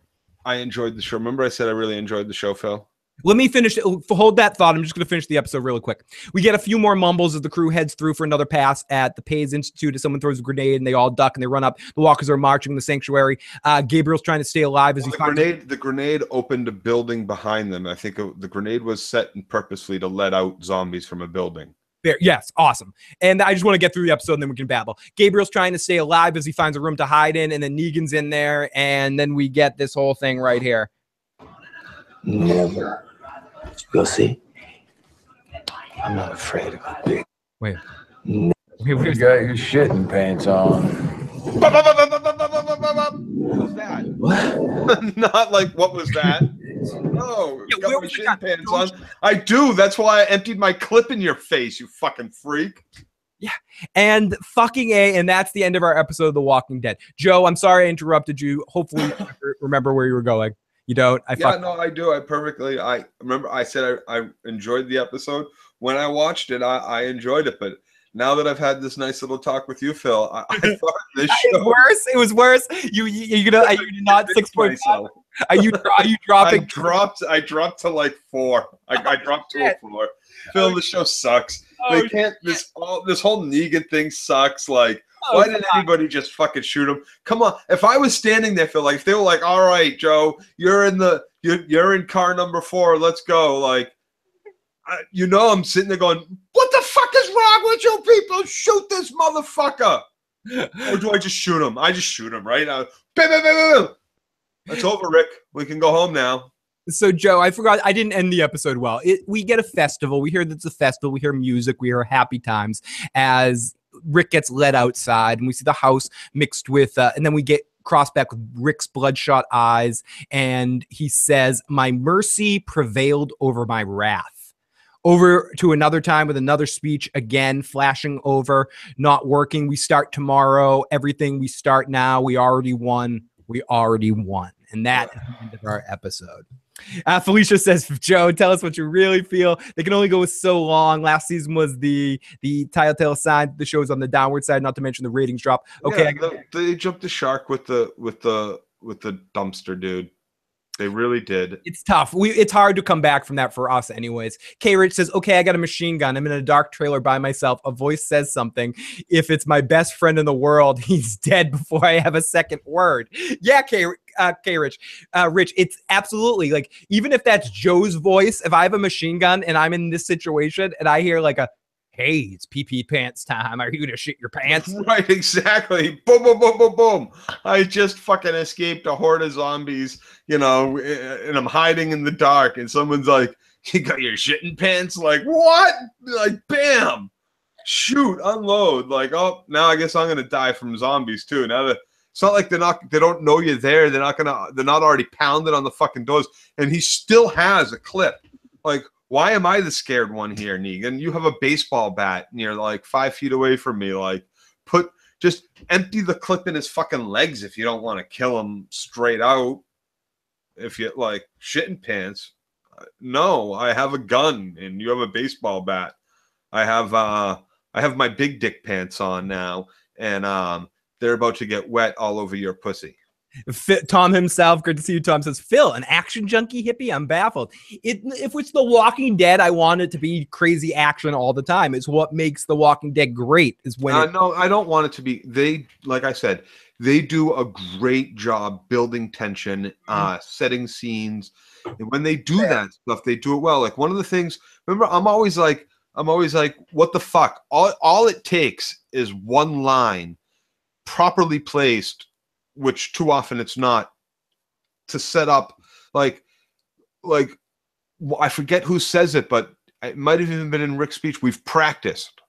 I enjoyed the show. Remember I said I really enjoyed the show, Phil? Let me finish. Hold that thought. I'm just going to finish the episode really quick. We get a few more mumbles as the crew heads through for another pass at the Pays Institute as someone throws a grenade and they all duck and they run up. The walkers are marching in the sanctuary. Gabriel's trying to stay alive as the grenade opened a building behind them. I think the grenade was set purposely to let out zombies from a building. There, yes, awesome. And I just want to get through the episode and then we can babble. Gabriel's trying to stay alive as he finds a room to hide in, and then Negan's in there, and then we get this whole thing right here. Never. You'll see. I'm not afraid of a big. Wait. You got your shitting pants on. What was that? What? Not like, what was that? No, yeah, got my shit pants on. I do. That's why I emptied my clip in your face, you fucking freak. Yeah, and fucking A, and that's the end of our episode of The Walking Dead. Joe, I'm sorry I interrupted you. Hopefully you remember where you were going. You don't? I do. I remember I said I enjoyed the episode. When I watched it, I enjoyed it, but now that I've had this nice little talk with you, Phil, I thought this show... It was worse. You are you not 6.5? Are you dropping? I dropped to like 4. I dropped to a 4. Phil, the show sucks. They can't. This whole Negan thing sucks. Like, why didn't anybody just fucking shoot him? Come on. If I was standing there, Phil, like if they were like, all right, Joe, you're in car number 4. Let's go. Like, I'm sitting there going, what the fuck is wrong with you people? Shoot this motherfucker. Or do I just shoot him? I just shoot him, right? That's over, Rick. We can go home now. So, Joe, I forgot. I didn't end the episode well. We get a festival. We hear that it's a festival. We hear music. We hear happy times as Rick gets led outside. And we see the house mixed with, and then we get crossed back with Rick's bloodshot eyes. And he says, my mercy prevailed over my wrath. Over to another time with another speech, again, flashing over, not working. We start tomorrow. Everything we start now. We already won. We already won. And that is the end of our episode. Felicia says, Joe, tell us what you really feel. They can only go so long. Last season was the telltale sign. The show's on the downward side, not to mention the ratings drop. Okay. Yeah, they jumped the shark with the dumpster, dude. They really did. It's tough. It's hard to come back from that for us anyways. K. Rich says, okay, I got a machine gun. I'm in a dark trailer by myself. A voice says something. If it's my best friend in the world, he's dead before I have a second word. Yeah, K. Rich. Rich, it's absolutely like, even if that's Joe's voice, if I have a machine gun and I'm in this situation and I hear like hey, it's pee-pee pants time. Are you gonna shit your pants? Right, exactly. Boom, boom, boom, boom, boom. I just fucking escaped a horde of zombies, and I'm hiding in the dark, and someone's like, you got your shitting pants? Like, what? Like, bam! Shoot, unload. Like, oh, now I guess I'm gonna die from zombies too. Now that it's not like they don't know you're there. They're not already pounded on the fucking doors, and he still has a clip. Like, why am I the scared one here, Negan? You have a baseball bat and you're like 5 feet away from me. Like, just empty the clip in his fucking legs if you don't want to kill him straight out. If you like shitting pants. No, I have a gun and you have a baseball bat. I have my big dick pants on now, and they're about to get wet all over your pussy. Tom himself, good to see you. Tom says, Phil, an action junkie hippie? I'm baffled. If it's The Walking Dead, I want it to be crazy action all the time. It's what makes The Walking Dead great. Is when no, I don't want it to be. They, like I said, they do a great job building tension, setting scenes, and when they do that stuff, they do it well. Like one of the things. Remember, I'm always like, what the fuck? All it takes is one line, properly placed, which too often it's not, to set up like I forget who says it, but it might have even been in Rick's speech. We've practiced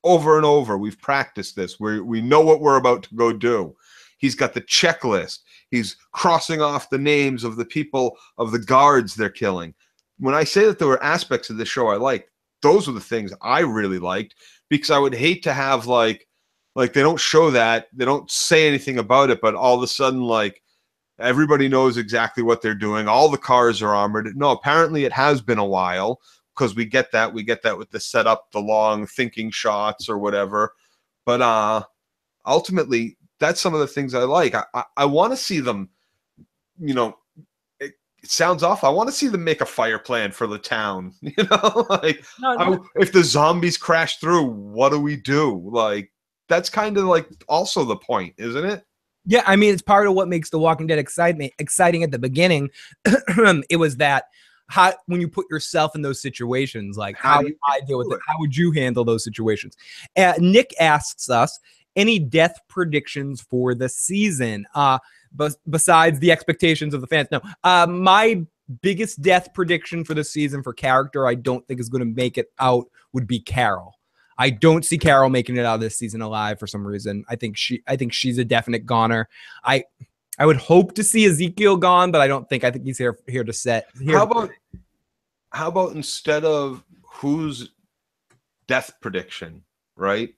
over and over. We've practiced this. We know what we're about to go do. He's got the checklist. He's crossing off the names of the people, of the guards they're killing. When I say that there were aspects of the show I liked, those were the things I really liked, because I would hate to have like they don't show that, they don't say anything about it, but all of a sudden, like, everybody knows exactly what they're doing. All the cars are armored. No, apparently it has been a while, because we get that with the setup, the long thinking shots or whatever. But ultimately, that's some of the things I like. I want to see them, you know, it sounds off. I want to see them make a fire plan for the town. You know, like if the zombies crash through, what do we do? Like, that's kind of like also the point, isn't it? Yeah, I mean, it's part of what makes The Walking Dead exciting at the beginning. It was that when you put yourself in those situations, like how do I deal with it? How would you handle those situations? Nick asks us, any death predictions for the season? Besides the expectations of the fans? No. My biggest death prediction for the season for character I don't think is going to make it out would be Carol. I don't see Carol making it out of this season alive for some reason. I think she's a definite goner. I would hope to see Ezekiel gone, but I think he's here to set. How about instead of whose death prediction, right?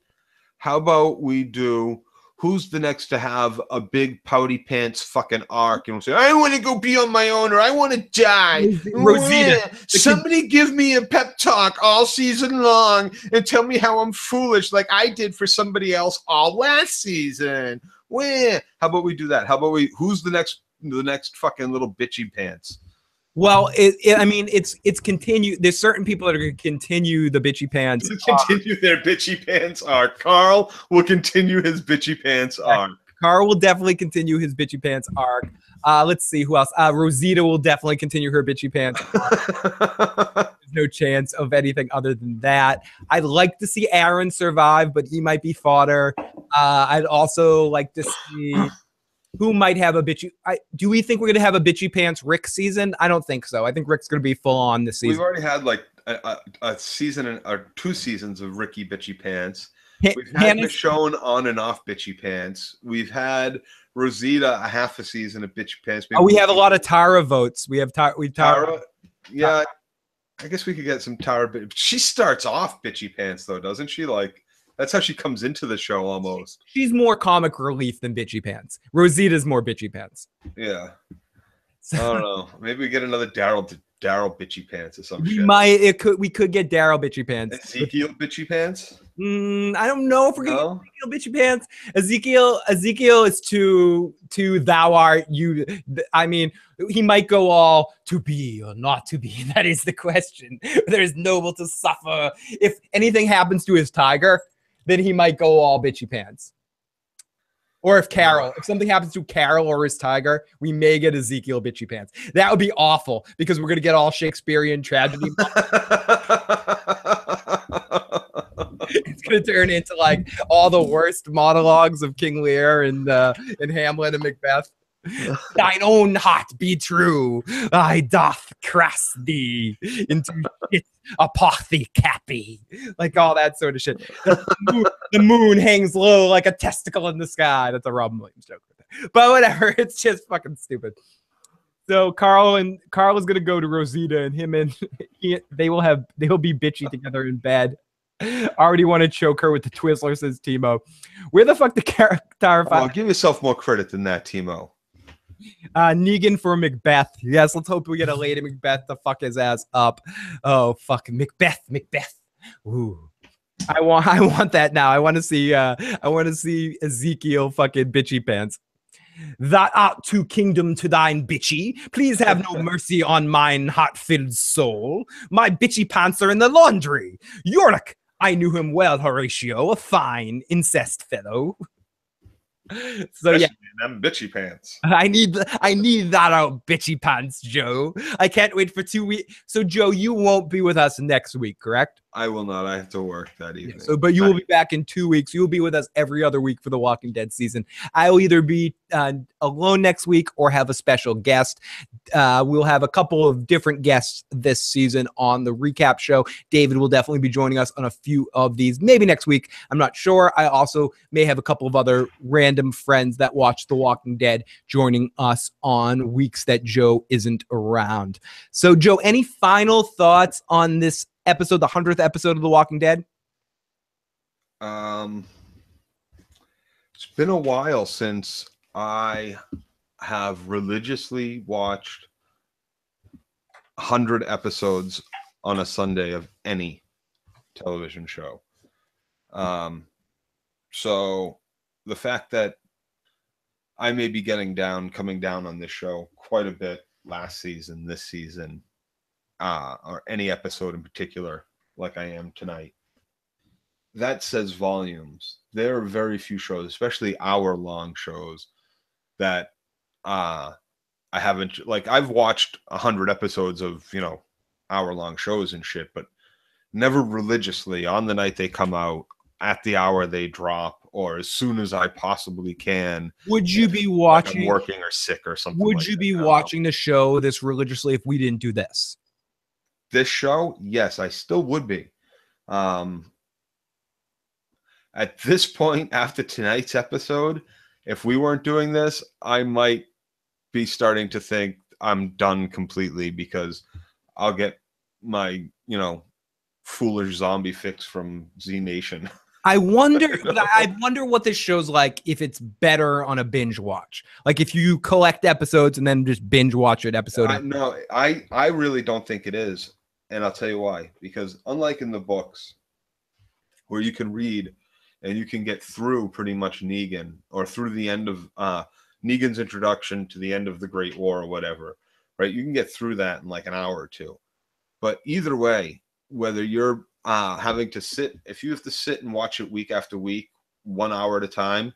How about we do who's the next to have a big pouty pants fucking arc and say, I want to go be on my own, or I want to die. Rosita. Somebody give me a pep talk all season long and tell me how I'm foolish like I did for somebody else all last season. How about we do that? How about who's the next fucking little bitchy pants? Well, I mean, it's continued. There's certain people that are going to continue the bitchy pants. Continue their bitchy pants arc. Carl will continue his bitchy pants arc. Carl will definitely continue his bitchy pants arc. Let's see who else. Rosita will definitely continue her bitchy pants arc. There's no chance of anything other than that. I'd like to see Aaron survive, but he might be fodder. I'd also like to see who might have a bitchy. Do we think we're going to have a bitchy pants Rick season? I don't think so. I think Rick's going to be full on this season. We've already had like a season or 2 seasons of Ricky bitchy pants. We've had Michonne on and off bitchy pants. We've had Rosita a half a season of bitchy pants. Maybe we have a lot of Tara votes. We have Tara. Yeah, I guess we could get some Tara. She starts off bitchy pants though, doesn't she? Like, that's how she comes into the show almost. She's more comic relief than bitchy pants. Rosita's more bitchy pants. Yeah. I don't know. Maybe we get another Daryl bitchy pants or some shit. We could get Daryl bitchy pants. Ezekiel bitchy pants? I don't know if we're gonna get Ezekiel bitchy pants. Ezekiel is too thou art you. I mean, he might go all to be or not to be. That is the question. There is noble to suffer. If anything happens to his tiger, then he might go all bitchy pants. Or if something happens to Carol or his tiger, we may get Ezekiel bitchy pants. That would be awful because we're going to get all Shakespearean tragedy. It's going to turn into like all the worst monologues of King Lear and Hamlet and Macbeth. Thine own heart be true. I doth crass thee into shit apothecary. Like all that sort of shit. The moon hangs low like a testicle in the sky. That's a Robin Williams joke. But whatever. It's just fucking stupid. So Carl is gonna go to Rosita, and they will be bitchy together in bed. Already want to choke her with the Twizzler, says Timo. Where the fuck the character? Give yourself more credit than that, Timo. Negan for Macbeth. Yes, let's hope we get a Lady Macbeth to fuck his ass up. Oh, fuck Macbeth. Ooh. I want that now. I want to see Ezekiel fucking bitchy pants. That art to kingdom to thine bitchy. Please have no mercy on mine heart-filled soul. My bitchy pants are in the laundry. Yorick, I knew him well, Horatio, a fine incest fellow. So yeah, them bitchy pants. I need that out bitchy pants, Joe. I can't wait for 2 weeks. So Joe, you won't be with us next week, correct? I will not. I have to work that evening. Yeah, but you will be back in 2 weeks. You will be with us every other week for the Walking Dead season. I will either be alone next week or have a special guest. We'll have a couple of different guests this season on the recap show. David will definitely be joining us on a few of these, maybe next week. I'm not sure. I also may have a couple of other random friends that watch The Walking Dead joining us on weeks that Joe isn't around. So, Joe, any final thoughts on this episode, the 100th episode of The Walking Dead? It's been a while since I have religiously watched 100 episodes on a Sunday of any television show. So the fact that I may be coming down on this show quite a bit last season, this season, or any episode in particular, like I am tonight, that says volumes. There are very few shows, especially hour-long shows, that I haven't, like, I've watched 100 episodes of, hour-long shows and shit, but never religiously on the night they come out, at the hour they drop, or as soon as I possibly can. Would you be watching? Like I'm working or sick or something. Would you be watching the show this religiously if we didn't do this? This show, yes, I still would be. At this point, after tonight's episode, if we weren't doing this, I might be starting to think I'm done completely, because I'll get my, foolish zombie fix from Z Nation. I wonder what this show's like if it's better on a binge watch. Like if you collect episodes and then just binge watch it episode. No, I really don't think it is. And I'll tell you why. Because unlike in the books, where you can read and you can get through pretty much Negan, or through the end of Negan's introduction to the end of the Great War or whatever, right? You can get through that in like an hour or two. But either way, whether you're having to sit, if you have to sit and watch it week after week, 1 hour at a time,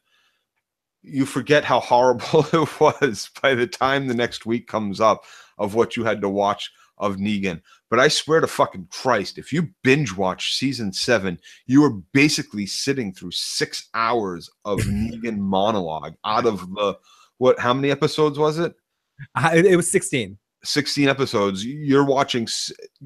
you forget how horrible it was by the time the next week comes up of what you had to watch of Negan. But I swear to fucking Christ, if you binge watch season 7, you are basically sitting through 6 hours of Negan monologue out of the, how many episodes was it? It was 16. 16 episodes. You're watching,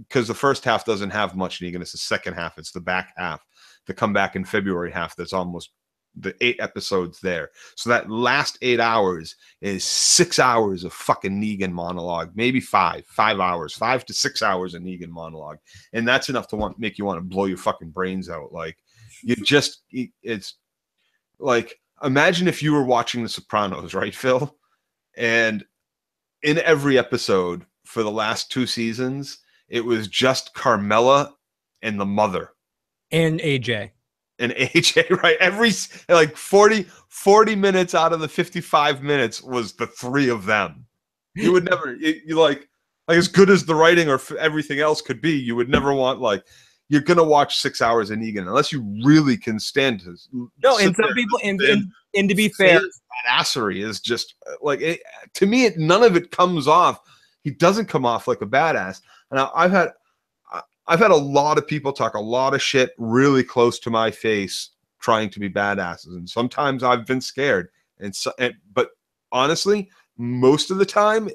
because the first half doesn't have much Negan. It's the second half. It's the back half, the comeback in February half. That's almost the 8 episodes there. So that last 8 hours is 6 hours of fucking Negan monologue, maybe 5 hours, 5 to 6 hours of Negan monologue. And that's enough to make you want to blow your fucking brains out. Like, it's like, imagine if you were watching The Sopranos, right, Phil? And in every episode for the last 2 seasons, it was just Carmela and the mother. And AJ. And AJ, right? Every, like 40 minutes out of the 55 minutes was the 3 of them. You would never, you like as good as the writing or everything else could be, you would never want, like, you're going to watch 6 hours of Negan unless you really can stand to. No, and some people, and to be fair, badassery is just like, to me, none of it comes off. He doesn't come off like a badass. And I've had a lot of people talk a lot of shit really close to my face trying to be badasses, and sometimes I've been scared. But honestly, most of the time,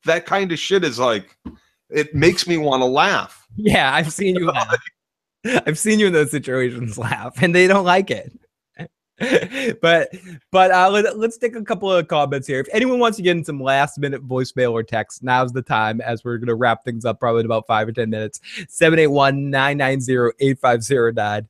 that kind of shit is like, it makes me want to laugh. Yeah, I've seen you laugh. I've seen you in those situations laugh, and they don't like it. but let's take a couple of comments here. If anyone wants to get in some last minute voicemail or text, now's the time, as we're going to wrap things up probably in about 5 or 10 minutes. 781-990-8509.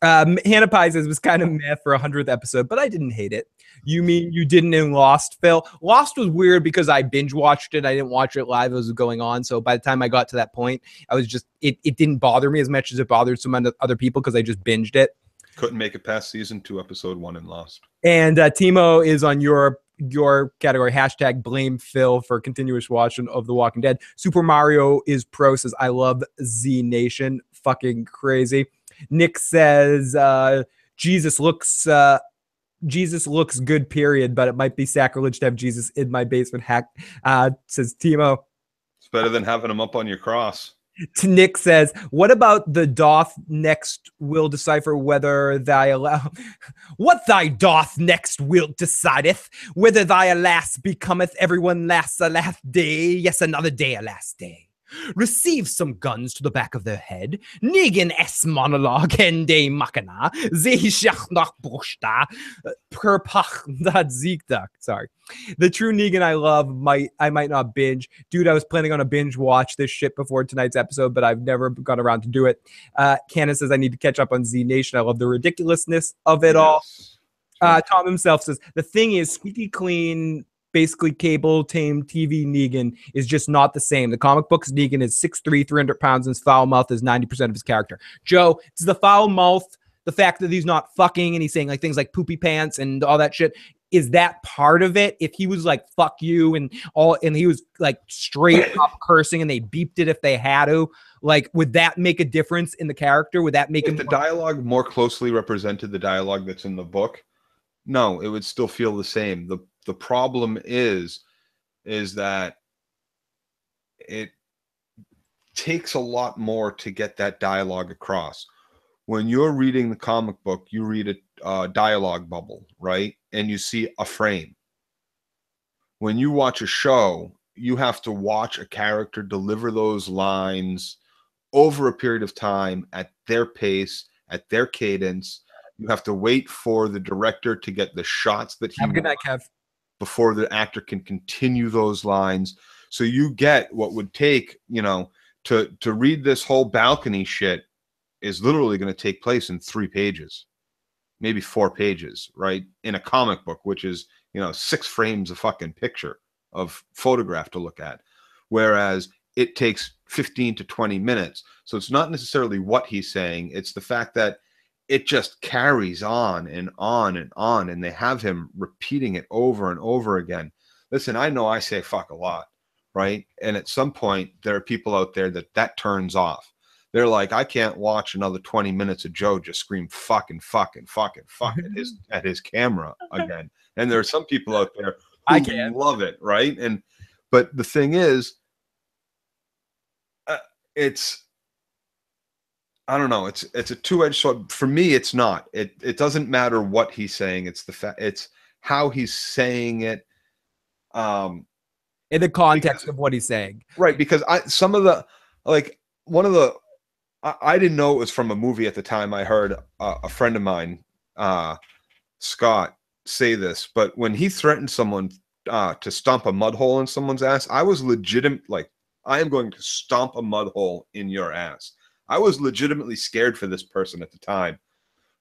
Hannah Pie says it was kind of meh for 100th episode, but I didn't hate it. You mean you didn't in Lost, Phil? Lost was weird because I binge watched it. I didn't watch it live as it was going on. So by the time I got to that point, I was just, it didn't bother me as much as it bothered some other people because I just binged it. Couldn't make it past season 2, episode 1 in Lost. And Timo is on your your category, hashtag blame Phil for continuous watching of The Walking Dead. Super Mario is pro says, I love Z Nation. Fucking crazy. Nick says, Jesus looks good, period, but it might be sacrilege to have Jesus in my basement. Says Timo. It's better than having him up on your cross. Nick says, what about the doth next will decipher whether thy what thy doth next will decideth, whether thy alas becometh everyone last a last day, yes, another day a last day. Receive some guns to the back of their head. Negan S monologue ende machina. Zehishach nach brusta. Perpach that Zeekduck. Sorry. The true Negan I love I might not binge. Dude, I was planning on a binge watch this shit before tonight's episode, but I've never got around to do it. Cannon says I need to catch up on Z Nation. I love the ridiculousness of it all. Tom himself says the thing is squeaky clean, basically cable tame TV Negan is just not the same. The comic books Negan is 6'3", 300 pounds, and his foul mouth is 90% of his character. Joe, it's the foul mouth, the fact that he's not fucking and he's saying like things like poopy pants and all that shit. Is that part of it? If he was like fuck you and he was like straight up cursing and they beeped it if they had to, like would that make a difference in the character? Would that make if the dialogue more closely represented the dialogue that's in the book? No, it would still feel the same. The problem is that it takes a lot more to get that dialogue across. When you're reading the comic book, you read a dialogue bubble, right? And you see a frame. When you watch a show, you have to watch a character deliver those lines over a period of time at their pace, at their cadence. You have to wait for the director to get the shots that he Have a good night, Kev. Before the actor can continue those lines. So you get what would take, to read this whole balcony shit is literally going to take place in 3 pages, maybe 4 pages, right? In a comic book, which is, 6 frames of fucking picture of photograph to look at. Whereas it takes 15 to 20 minutes. So it's not necessarily what he's saying. It's the fact that it just carries on and on and on, and they have him repeating it over and over again. Listen, I know I say fuck a lot, right? And at some point, there are people out there that turns off. They're like, I can't watch another 20 minutes of Joe just scream fucking at his camera again. And there are some people out there who love it, right? But the thing is, I don't know. It's a two-edged sword. For me, it's not. It doesn't matter what he's saying. It's how he's saying it. In the context of what he's saying, right? Because I didn't know it was from a movie at the time. I heard a friend of mine, Scott, say this. But when he threatened someone to stomp a mud hole in someone's ass, I was legitimate. Like, I am going to stomp a mud hole in your ass. I was legitimately scared for this person at the time,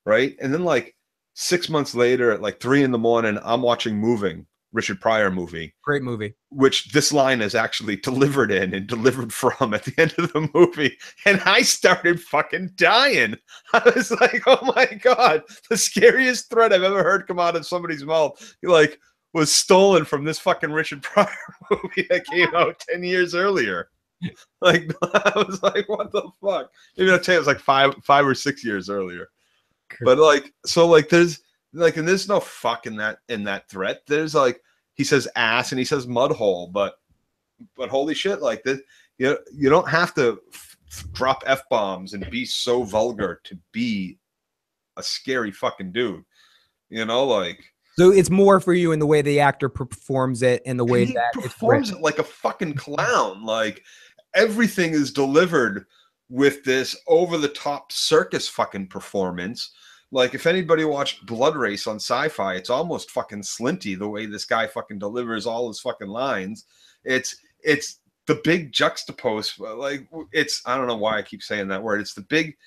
right? And then like 6 months later at like 3 a.m, I'm watching Moving, Richard Pryor movie. Great movie. Which this line is actually delivered in and delivered from at the end of the movie. And I started fucking dying. I was like, oh my God, the scariest threat I've ever heard come out of somebody's mouth, like, was stolen from this fucking Richard Pryor movie that came out 10 years earlier. Like, I was like, what the fuck? Maybe I'll tell you it was like five or 6 years earlier. But like, so like there's like, and there's no fuck in that threat. There's like, he says ass and he says mud hole, but holy shit, like this, you don't have to drop F-bombs and be so vulgar to be a scary fucking dude. Like. So it's more for you in the way the actor performs it and the way he that performs it like a fucking clown. Like, everything is delivered with this over-the-top circus fucking performance. Like, if anybody watched Blood Race on Sci-Fi, it's almost fucking Slinty the way this guy fucking delivers all his fucking lines. It's the big juxtapose. Like, I don't know why I keep saying that word. It's the big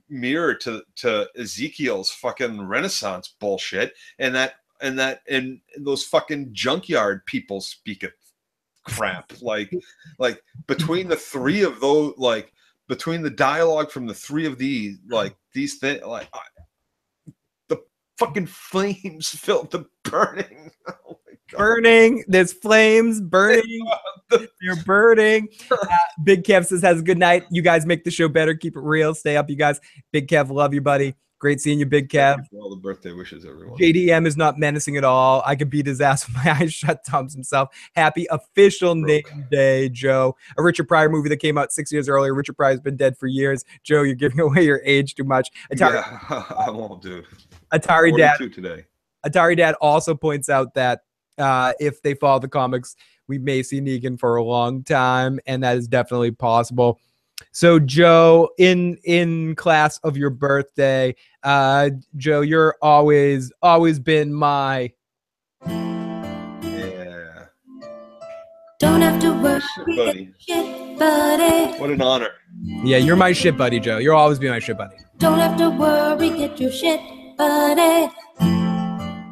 mirror to Ezekiel's fucking Renaissance bullshit, and those fucking junkyard people speak of crap. Like between the 3 of those, like between the dialogue from the 3 of these, like these things, like the fucking flames filled the burning. Oh my God. Burning. There's flames burning. They're burning. Big Kev says, has a good night. You guys make the show better. Keep it real. Stay up, you guys. Big Kev, love you, buddy. Great seeing you, Big Kev. Thank you for all the birthday wishes, everyone. JDM is not menacing at all. I could beat his ass with my eyes shut. Thumbs himself. Happy official name day, Joe. A Richard Pryor movie that came out 6 years earlier. Richard Pryor's been dead for years. Joe, you're giving away your age too much. Yeah, I won't do. Atari Dad today. Atari Dad also points out that if they follow the comics, we may see Negan for a long time, and that is definitely possible. So, Joe, in class of your birthday, Joe, you're always been my. Yeah. Don't have to worry, buddy. shit, buddy. What an honor. Yeah, you're my shit buddy, Joe. You'll always be my shit buddy. Don't have to worry, get your shit, buddy.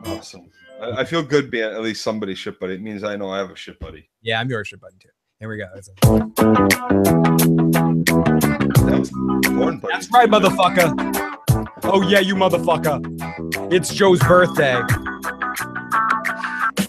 Awesome. I feel good being at least somebody's shit buddy. It means I know I have a shit buddy. Yeah, I'm your shit buddy too. Here we go. That's right, motherfucker. Oh yeah, you motherfucker. It's Joe's birthday.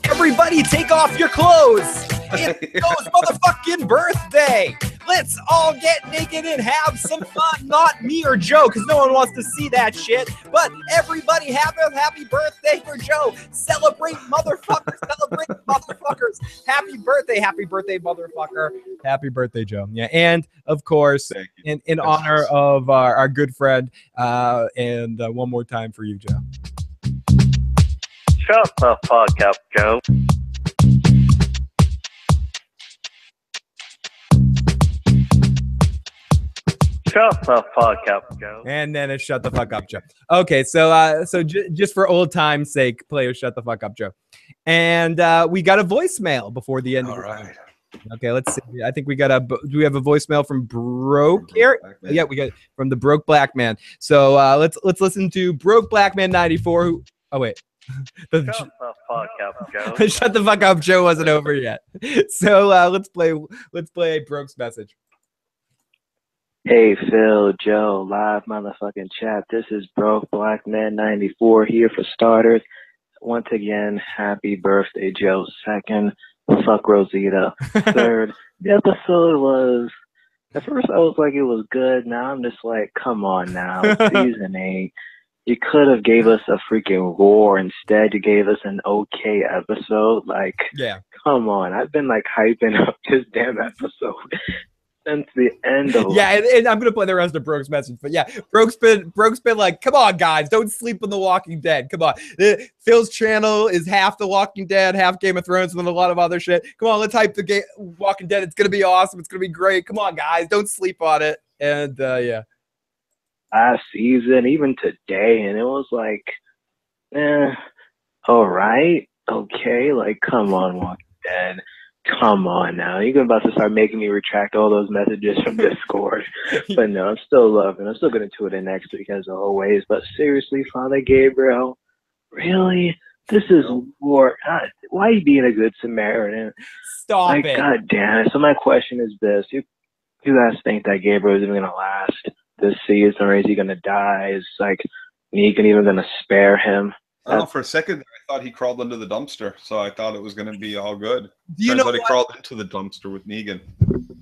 Everybody take off your clothes. It's Joe's motherfucking birthday. Let's all get naked and have some fun. Not me or Joe, because no one wants to see that shit. But everybody have a happy birthday for Joe. Celebrate, motherfuckers. Celebrate, motherfuckers. Happy birthday, motherfucker. Happy birthday, Joe. Yeah, and of course, in honor of our good friend, and one more time for you, Joe. Shut the fuck up, Joe. Shut the fuck up, Joe. And then it's shut the fuck up, Joe. Okay, so just for old time's sake, play with shut the fuck up, Joe. And we got a voicemail before the end. All right. Okay, let's see. I think we got do we have a voicemail from Broke here? Yeah, we got from the Broke Black Man. So let's listen to Broke Black Man 94. Who? Oh wait. Shut the fuck up, Joe. Shut the fuck up, Joe wasn't over yet. So let's play Broke's message. Hey, Phil, Joe, live motherfucking chat. This is Broke Black Man 94 here for starters. Once again, happy birthday, Joe. Second, fuck Rosita. Third, the episode was, at first I was like, it was good. Now I'm just like, come on now. It's season 8. You could have gave us a freaking roar. Instead, you gave us an okay episode. Like, yeah, come on. I've been like hyping up this damn episode since the end of and I'm gonna play the rest of Broke's message, but yeah, Broke's been like, come on guys, don't sleep on The Walking Dead. Come on, Phil's channel is half The Walking Dead, half Game of Thrones, and then a lot of other shit. Come on, let's hype the Walking Dead. It's gonna be awesome. It's gonna be great. Come on guys, don't sleep on it. And yeah, last season, even today, and it was like, all right, okay, like come on, Walking Dead. Come on now. You're about to start making me retract all those messages from Discord. But no, I'm still loving. I'm still going to tune in next week as always. But seriously, Father Gabriel, really? This is war. God, why are you being a good Samaritan? Stop it. God damn it. So my question is this. You guys think that Gabriel is even going to last this season, or is he going to die? Is like Negan even going to spare him? I don't know, for a second I thought he crawled under the dumpster, so I thought it was going to be all good. You know what? He crawled into the dumpster with Negan.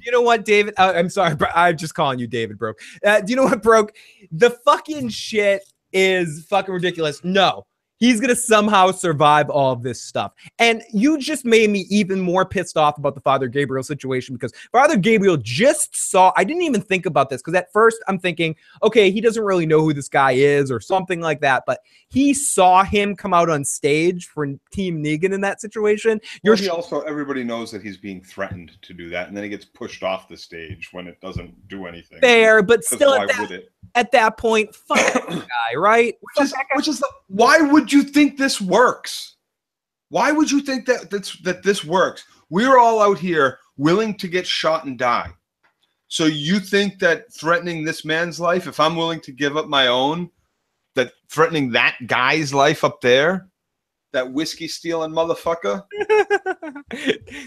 You know what, David? I'm sorry, but I'm just calling you David, Broke. Do you know what, Broke? The fucking shit is fucking ridiculous. No. He's going to somehow survive all of this stuff. And you just made me even more pissed off about the Father Gabriel situation, because Father Gabriel just saw, I didn't even think about this, because at first I'm thinking, okay, he doesn't really know who this guy is or something like that, but he saw him come out on stage for Team Negan in that situation. Everybody knows that he's being threatened to do that, and then he gets pushed off the stage when it doesn't do anything. Fair, but still at that point, fuck the guy, right? Why would you think this works? Why would you think that this works? We're all out here willing to get shot and die. So you think that threatening this man's life, if I'm willing to give up my own, that threatening that guy's life up there, that whiskey stealing motherfucker?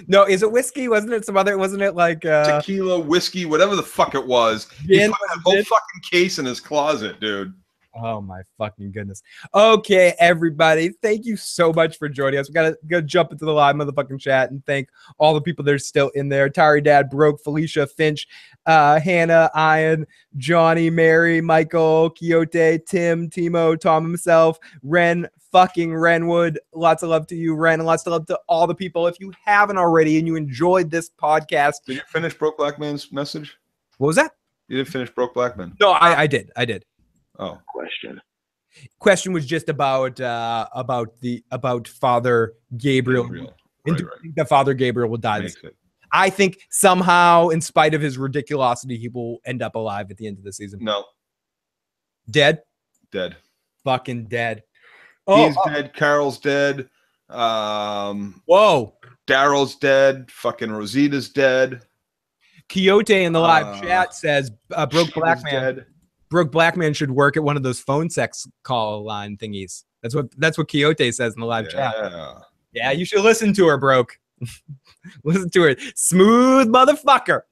No, is it whiskey? Wasn't it some other? Wasn't it like tequila, whiskey, whatever the fuck it was? He put a whole fucking case in his closet, dude. Oh my fucking goodness. Okay, everybody. Thank you so much for joining us. We gotta jump into the live motherfucking chat and thank all the people that are still in there. Tari Dad, Broke, Felicia, Finch, Hannah, Ian, Johnny, Mary, Michael, Quixote, Tim, Timo, Tom himself, Ren, fucking Renwood. Lots of love to you, Ren, and lots of love to all the people. If you haven't already and you enjoyed this podcast. Did you finish Broke Black Man's message? What was that? You didn't finish Broke Black Man? No, I did. Oh, question was just about Father Gabriel. Right. That Father Gabriel will die. I think somehow, in spite of his ridiculosity, he will end up alive at the end of the season. No. Dead? Dead. Fucking dead. He's dead. Carol's dead. Whoa. Daryl's dead. Fucking Rosita's dead. Quixote in the live chat says Broke Black Man. Dead. Broke Black Man should work at one of those phone sex call line thingies. That's what Quixote says in the live chat. Yeah, you should listen to her, Broke. Listen to her. Smooth motherfucker.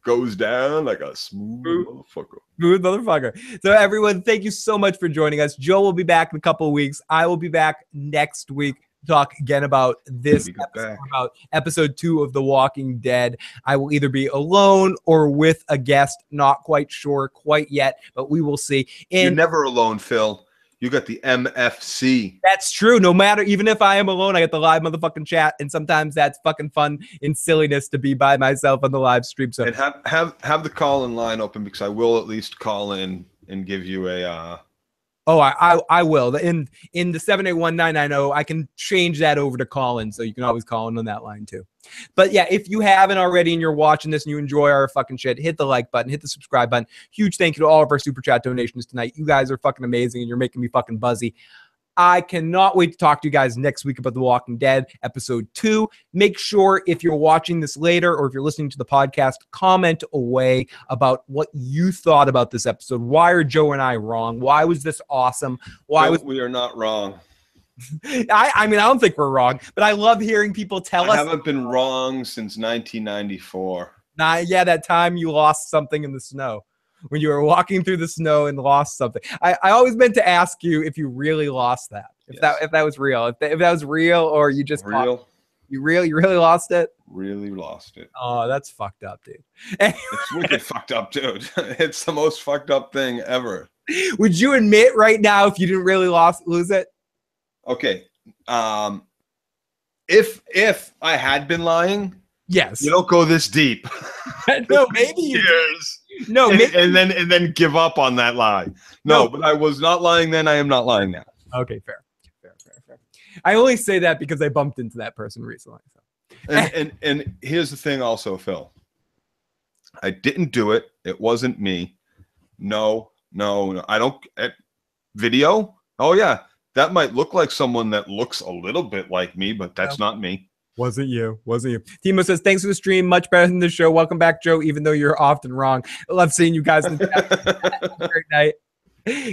Goes down like a smooth motherfucker. Smooth motherfucker. So everyone, thank you so much for joining us. Joe will be back in a couple of weeks. I will be back next week to talk again about this episode, about episode 2 of The Walking Dead. I will either be alone or with a guest. Not quite sure quite yet, but we will see. And you're never alone, Phil. You got the MFC. That's true. No matter, even if I am alone, I get the live motherfucking chat, and sometimes that's fucking fun and silliness to be by myself on the live stream. So and have the call in line open, because I will at least call in and give you a. I will. In the 781-990, I can change that over to call in, so you can always call in on that line too. But yeah, if you haven't already and you're watching this and you enjoy our fucking shit, hit the like button, hit the subscribe button. Huge thank you to all of our super chat donations tonight. You guys are fucking amazing and you're making me fucking buzzy. I cannot wait to talk to you guys next week about The Walking Dead episode 2. Make sure if you're watching this later or if you're listening to the podcast, comment away about what you thought about this episode. Why are Joe and I wrong? Why was this awesome? We are not wrong. I mean, I don't think we're wrong, but I love hearing people tell us. I haven't been wrong since 1994. Yeah, that time you lost something in the snow. When you were walking through the snow and lost something. I always meant to ask you if you really lost that. If that was real. If that was real, or you just real. You really lost it? Really lost it. Oh, that's fucked up, dude. It's wicked fucked up, dude. It's the most fucked up thing ever. Would you admit right now if you didn't really lose it? Okay. If I had been lying, yes. You don't go this deep. No, maybe you did. No, and then give up on that lie. No, but I was not lying then. I am not lying now. Okay, fair. I only say that because I bumped into that person recently. So. And here's the thing, also, Phil. I didn't do it. It wasn't me. No. I don't. Video. Oh yeah, that might look like someone that looks a little bit like me, but that's not me. Wasn't you. Timo says, thanks for the stream. Much better than the show. Welcome back, Joe, even though you're often wrong. I love seeing you guys in the chat. Great night.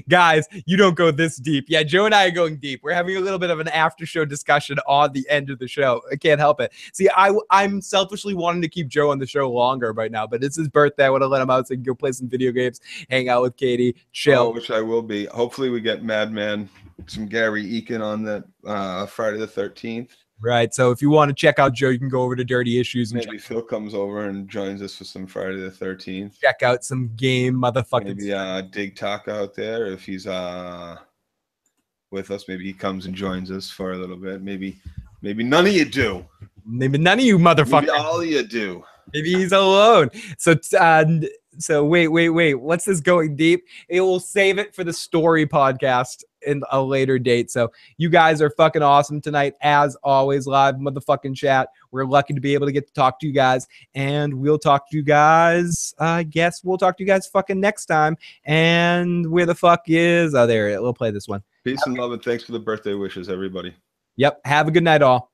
Guys, you don't go this deep. Yeah, Joe and I are going deep. We're having a little bit of an after show discussion on the end of the show. I can't help it. See, I'm selfishly wanting to keep Joe on the show longer right now, but it's his birthday. I want to let him out so he can go play some video games, hang out with Katie, chill. Which I will be. Hopefully we get Madman, some Gary Eakin on that Friday the 13th. Right. So if you want to check out Joe, you can go over to Dirty Issues. And maybe Phil comes over and joins us for some Friday the 13th. Check out some game motherfucking. Maybe Dig Talk out there. If he's with us, maybe he comes and joins us for a little bit. Maybe none of you do. Maybe none of you motherfuckers. Maybe all of you do. Maybe he's alone. So wait. What's this going deep? It will save it for the story podcast in a later date. So you guys are fucking awesome tonight, as always. Live motherfucking chat. We're lucky to be able to get to talk to you guys, and we'll talk to you guys. I guess we'll talk to you guys fucking next time. And where the fuck is? Oh, there. We'll play this one. Peace and love, and thanks for the birthday wishes, everybody. Yep. Have a good night, all.